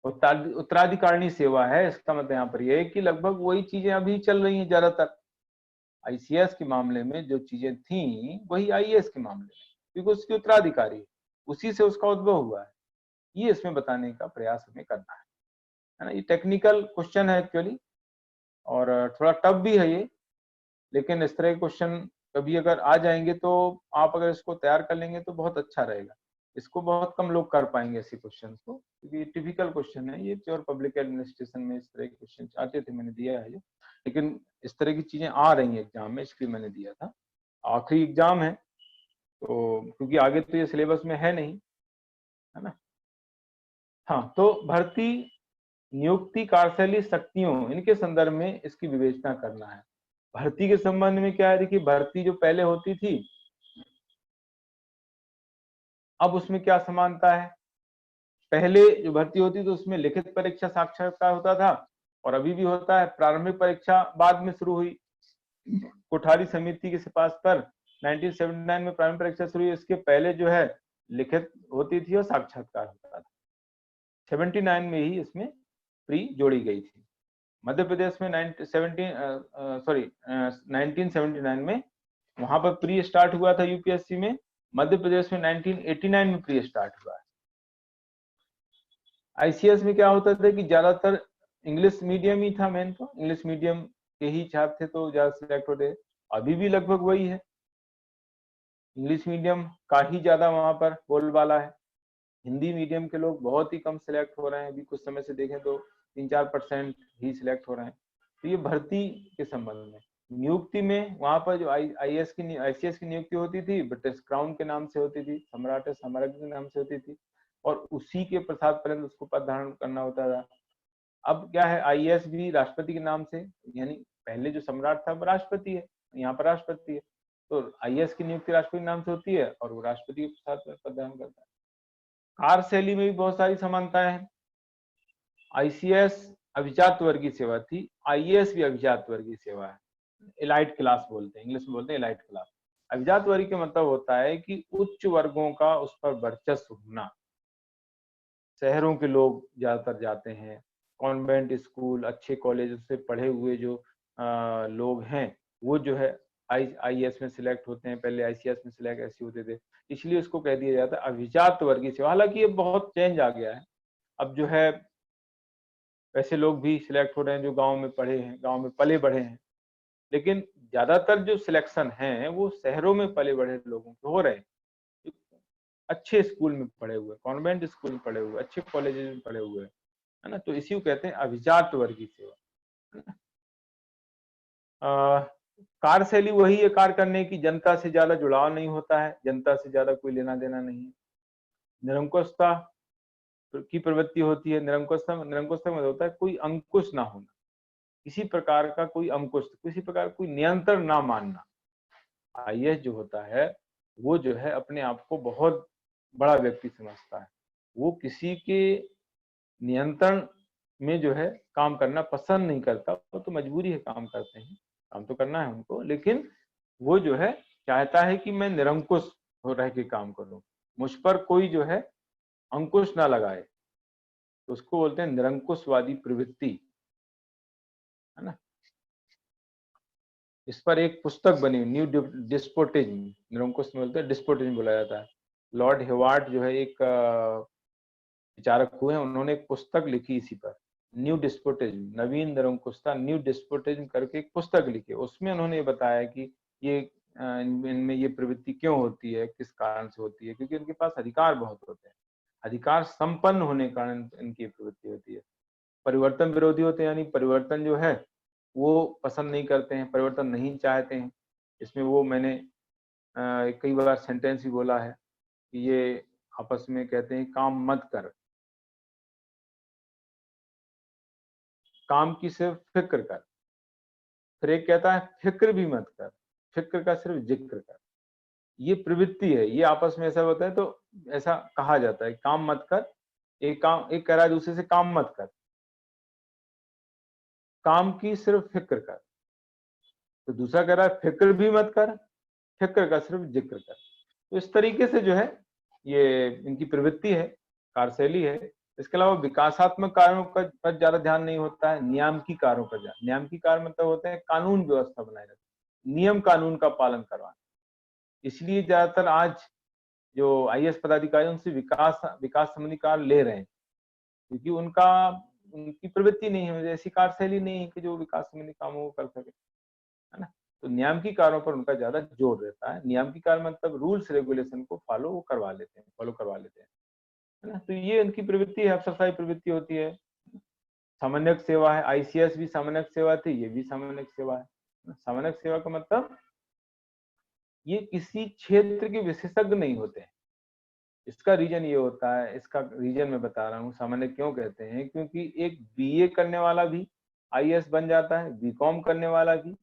उत्तराधिकारिणी सेवा है, इसका मतलब यहाँ पर यह है कि लगभग वही चीजें अभी चल रही हैं ज्यादातर। आईसीएस के मामले में जो चीजें थी वही आईएएस के मामले में, क्योंकि उसकी उत्तराधिकारी उसी से उसका उद्भव हुआ है। ये इसमें बताने का प्रयास हमें करना है ना। ये टेक्निकल क्वेश्चन है एक्चुअली और थोड़ा टफ भी है ये, लेकिन इस तरह के क्वेश्चन कभी अगर आ जाएंगे तो आप अगर इसको तैयार कर लेंगे तो बहुत अच्छा रहेगा। इसको बहुत कम लोग कर पाएंगे ऐसे क्वेश्चन को, क्योंकि टिपिकल क्वेश्चन है ये। प्योर पब्लिक एडमिनिस्ट्रेशन में इस तरह के क्वेश्चन आते थे, मैंने दिया है ये, लेकिन इस तरह की चीजें आ रही हैं एग्जाम में, इसलिए मैंने दिया था। आखिरी एग्जाम है तो, क्योंकि आगे तो ये सिलेबस में है नहीं, है ना। हाँ, तो भर्ती, नियुक्ति, कार्यशैली, शक्तियों, इनके संदर्भ में इसकी विवेचना करना है। भर्ती के संबंध में क्या है, देखिए भर्ती जो पहले होती थी अब उसमें क्या समानता है। पहले जो भर्ती होती थी तो उसमें लिखित परीक्षा, साक्षात्कार होता था, और अभी भी होता है। प्रारंभिक परीक्षा बाद में शुरू हुई, कोठारी समिति के सिफारिश पर 1979 में प्रारंभिक परीक्षा शुरू हुई। इसके पहले जो है लिखित होती थी और साक्षात्कार होता था। 79 में ही इसमें प्री जोड़ी गई थी। मध्य प्रदेश में 1979 में वहां पर प्री स्टार्ट हुआ था यूपीएससी में। मध्य प्रदेश में 1989 में प्री स्टार्ट हुआ है। आईसीएस में क्या होता था कि ज्यादातर इंग्लिश मीडियम ही था, मेन तो इंग्लिश मीडियम के ही छात्र थे तो ज्यादा सिलेक्ट होते। अभी भी लगभग वही है, इंग्लिश मीडियम का ही ज्यादा वहां पर बोलबाला है। हिंदी मीडियम के लोग बहुत ही कम सिलेक्ट हो रहे हैं। अभी कुछ समय से देखें तो 3-4% ही सिलेक्ट हो रहे हैं। तो ये भर्ती के संबंध में। नियुक्ति में वहां पर जो आईसीएस की नियुक्ति होती थी ब्रिटिश क्राउन के नाम से होती थी, सम्राट साम्राज्य के नाम से होती थी, और उसी के प्रसाद पर्यंत उसको पद धारण करना होता था। अब क्या है, आईएएस भी राष्ट्रपति के नाम से, यानी पहले जो सम्राट था वो राष्ट्रपति है, यहाँ पर राष्ट्रपति है, तो आईएएस की नियुक्ति राष्ट्रपति के नाम से होती है और वो राष्ट्रपति के प्रसाद पर पद धारण करता है। कार्यशैली में भी बहुत सारी समानताएं हैं। आईसीएस अभिजात वर्गीय सेवा थी, आईएएस भी अभिजात वर्गीय सेवा है। एलाइट क्लास बोलते हैं, इंग्लिश में बोलते हैं एलाइट क्लास। अभिजात वर्ग का मतलब होता है कि उच्च वर्गों का उस पर वर्चस्व होना। शहरों के लोग ज्यादातर जाते हैं, कॉन्वेंट स्कूल, अच्छे कॉलेज से पढ़े हुए जो लोग हैं वो जो है आईएएस में सिलेक्ट होते हैं, पहले आईसीएस में सिलेक्ट ऐसे होते थे, इसलिए उसको कह दिया जाता है अभिजात वर्गीय सेवा। हालांकि ये बहुत चेंज आ गया है, अब जो है वैसे लोग भी सिलेक्ट हो रहे हैं जो गांव में पढ़े हैं, गांव में पले बढ़े हैं, लेकिन ज्यादातर जो सिलेक्शन है वो शहरों में पले बढ़े लोगों के हो रहे हैं, अच्छे स्कूल में पढ़े हुए, कॉन्वेंट स्कूल में पढ़े हुए, अच्छे कॉलेजेस में पढ़े हुए, है ना। तो इसी को कहते हैं अभिजात वर्गीय सेवा, है ना। कार्यशैली वही है, कार्य करने की, जनता से ज्यादा जुड़ाव नहीं होता है, जनता से ज्यादा कोई लेना देना नहीं है। निरंकुशता की प्रवृत्ति होती है। निरंकुशता निरंकुशता में होता है कोई अंकुश ना होना, किसी प्रकार का कोई अंकुश, किसी प्रकार कोई नियंत्रण ना मानना। आईएएस जो होता है वो जो है अपने आप को बहुत बड़ा व्यक्ति समझता है, वो किसी के नियंत्रण में जो है काम करना पसंद नहीं करता, वो तो मजबूरी है, काम करते हैं, काम तो करना है उनको, लेकिन वो जो है चाहता है कि मैं निरंकुश हो रह के काम करूं, मुझ पर कोई जो है अंकुश ना लगाए, तो उसको बोलते हैं निरंकुशवादी प्रवृत्ति, है ना। इस पर एक पुस्तक बनी, न्यू डिस्पोटिज्म, निरंकुश में बोलते हैं डिस्पोटिज्म बोला जाता है। लॉर्ड हेवार्ड जो है एक विचारक हुए हैं, उन्होंने एक पुस्तक लिखी इसी पर, न्यू डिस्पोटिज्म, नवीन निरंकुशता, न्यू डिस्पोटिज्म करके एक पुस्तक लिखी। उसमें उन्होंने ये बताया कि ये इनमें ये प्रवृत्ति क्यों होती है, किस कारण से होती है, क्योंकि उनके पास अधिकार बहुत होते हैं, अधिकार संपन्न होने के कारण इनकी प्रवृत्ति होती है। परिवर्तन विरोधी होते हैं, यानी परिवर्तन जो है वो पसंद नहीं करते हैं, परिवर्तन नहीं चाहते हैं। इसमें वो मैंने कई बार सेंटेंस भी बोला है कि ये आपस में कहते हैं काम मत कर, काम की सिर्फ फिक्र कर। फिर एक कहता है फिक्र भी मत कर, फिक्र का सिर्फ जिक्र कर। ये प्रवृत्ति है, ये आपस में ऐसा होता है, तो ऐसा कहा जाता है काम मत कर। एक कह रहा है दूसरे से काम मत कर, काम की सिर्फ फिक्र कर, तो दूसरा कह रहा है फिक्र भी मत कर, फिक्र का सिर्फ जिक्र कर। तो इस तरीके से जो है ये इनकी प्रवृत्ति है, कार्यशैली है। इसके अलावा विकासात्मक कार्यों का पर ज्यादा ध्यान नहीं होता है, नियामकी कार्यों पर ध्यान। नियामकी कार्य मतलब होते हैं कानून व्यवस्था बनाए रखना, नियम कानून का पालन करवाना। इसलिए ज्यादातर आज जो आईएएस पदाधिकारी उनसे विकास विकास संबंधी कार्य ले रहे हैं, क्योंकि उनकी प्रवृत्ति नहीं है, ऐसी कार्यशैली नहीं है कि जो विकास संबंधी कामों को कर सके, है ना। तो नियामकी कार्यों पर उनका ज्यादा जोर रहता है। नियामकी कार्य मतलब रूल्स रेगुलेशन को फॉलो करवा लेते हैं, है ना। तो ये उनकी प्रवृत्ति है, अफसरशाही प्रवृत्ति होती है। सामान्यक सेवा है, आईसीएस भी सामान्यक सेवा थी, ये भी सामान्यक सेवा है। सामान्यक सेवा का मतलब ये किसी क्षेत्र के विशेषज्ञ नहीं होते हैं। इसका रीजन ये होता है, इसका रीजन मैं बता रहा हूँ सामान्य क्यों कहते हैं, क्योंकि एक बीए करने वाला भी आईएएस बन जाता है, बीकॉम करने वाला भी,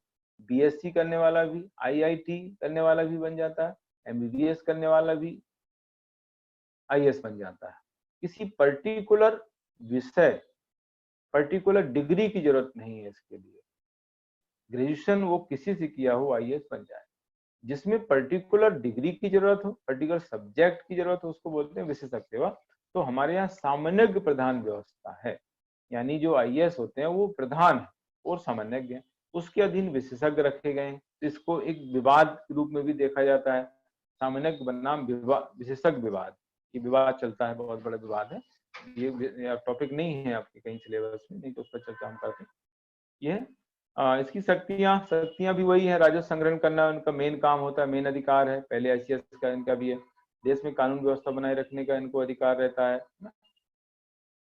बीएससी करने वाला भी, आईआईटी करने वाला भी बन जाता है, एमबीबीएस करने वाला भी आईएएस बन जाता है। किसी पर्टिकुलर विषय, पर्टिकुलर डिग्री की जरूरत नहीं है इसके लिए, ग्रेजुएशन वो किसी से किया हो आईएएस बन जाए। जिसमें पर्टिकुलर डिग्री की जरूरत हो, पर्टिकुलर सब्जेक्ट की जरूरत हो, उसको बोलते हैं विशेषज्ञ सेवा। तो हमारे यहाँ सामान्यज्ञ प्रधान व्यवस्था है, यानी जो आईएएस होते हैं वो प्रधान है और सामान्यज्ञ है, उसके अधीन विशेषज्ञ रखे गए हैं। तो इसको एक विवाद के रूप में भी देखा जाता है, सामान्यज्ञ बनाम विशेषज्ञ विवाद। ये विवाद चलता है, बहुत बड़ा विवाद है, ये टॉपिक नहीं है आपके कहीं सिलेबस में, नहीं तो उस पर चर्चा हम करते हैं। ये इसकी शक्तियां भी वही है, राजस्व संग्रहण करना उनका मेन काम होता है, मेन अधिकार है। पहले आईसीएस का इनका भी है, देश में कानून व्यवस्था बनाए रखने का इनको अधिकार रहता है।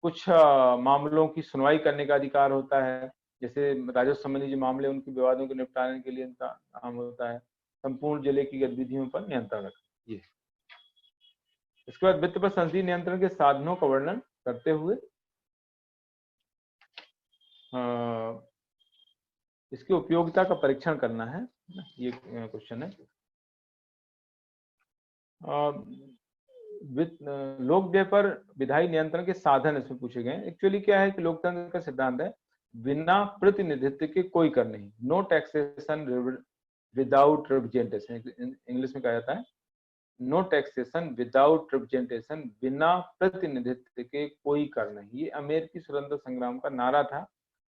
कुछ मामलों की सुनवाई करने का अधिकार होता है, जैसे राजस्व संबंधी जो मामले उनके विवादों को निपटाने के लिए इनका काम होता है। संपूर्ण जिले की गतिविधियों पर नियंत्रण रखना। ये इसके बाद वित्त पर संसदीय नियंत्रण के साधनों का वर्णन करते हुए इसकी उपयोगिता का परीक्षण करना है, ये क्वेश्चन है। लोक व्यय पर विधायी नियंत्रण के साधन इसमें पूछे गए। एक्चुअली क्या है कि लोकतंत्र का सिद्धांत है बिना प्रतिनिधित्व के कोई कर नहीं, no taxation without representation, English में कहा जाता है नो टैक्सेशन विदाउट रिप्रेजेंटेशन, बिना प्रतिनिधित्व के कोई कर नहीं। ये अमेरिकी स्वतंत्रता संग्राम का नारा था,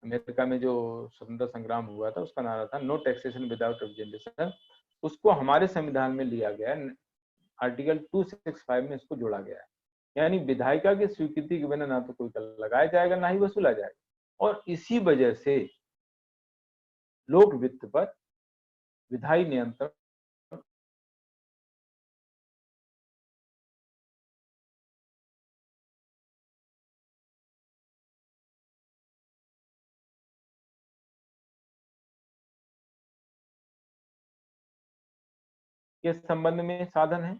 अमेरिका में जो स्वतंत्रता संग्राम हुआ था उसका नारा था नो टैक्सेशन विदाउट रिप्रेजेंटेशन। उसको हमारे संविधान में लिया गया है, आर्टिकल 265 में इसको जोड़ा गया है। यानी विधायिका की स्वीकृति के बिना ना तो कोई कर लगाया जाएगा ना ही वसूला जाएगा। और इसी वजह से लोक वित्त पर विधायी नियंत्रण के संबंध में साधन है।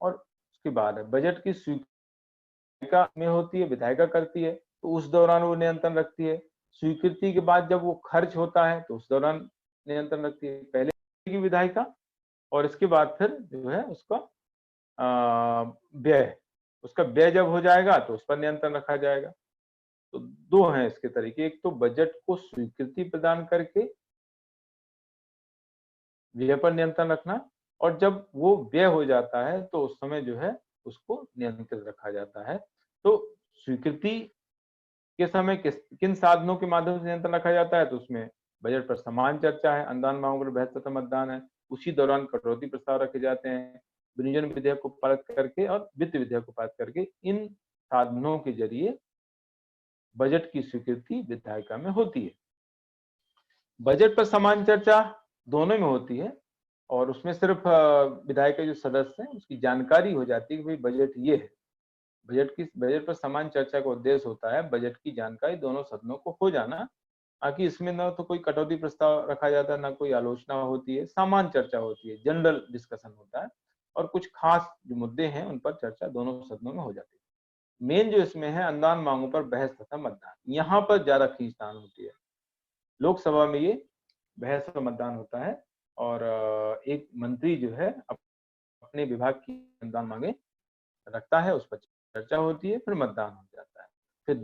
और उसके बाद है बजट की स्वीकृति में होती है, विधायिका करती है, तो उस दौरान वो नियंत्रण रखती है। स्वीकृति के बाद जब वो खर्च होता है तो उस दौरान नियंत्रण रखती है। पहले की विधायिका और इसके बाद फिर जो है उसका व्यय, उसका व्यय जब हो जाएगा तो उस पर नियंत्रण रखा जाएगा। तो दो हैं इसके तरीके, एक तो बजट को स्वीकृति प्रदान करके व्यय पर नियंत्रण रखना, और जब वो व्यय हो जाता है तो उस समय जो है उसको नियंत्रित रखा जाता है। तो स्वीकृति के समय किन साधनों के माध्यम से नियंत्रण रखा जाता है, तो उसमें बजट पर समान चर्चा है, अनुदान मांगों पर बहस तथा मतदान है। उसी दौरान कटौती प्रस्ताव रखे जाते हैं, विनियोजन विधेयक को पारित करके और वित्त विधेयक को पारित करके। इन साधनों के जरिए बजट की स्वीकृति विधायिका में होती है। बजट पर समान चर्चा दोनों में होती है, और उसमें सिर्फ विधायिका के जो सदस्य हैं उसकी जानकारी हो जाती है कि भाई बजट ये है। बजट पर समान चर्चा का उद्देश्य होता है बजट की जानकारी दोनों सदनों को हो जाना, ताकि इसमें ना तो कोई कटौती प्रस्ताव रखा जाता है, ना कोई आलोचना होती है, सामान्य चर्चा होती है, जनरल डिस्कशन होता है, और कुछ खास जो मुद्दे हैं उन पर चर्चा दोनों सदनों में हो जाती है। मेन जो इसमें है अनुदान मांगों पर बहस तथा मतदान, यहाँ पर ज्यादा खींचतान होती है। लोकसभा में ये बहस और मतदान होता है, और एक मंत्री जो है अपने विभाग की अनुदान मांगे रखता है, उस पर चर्चा होती है, फिर मतदान हो जाता है। फिर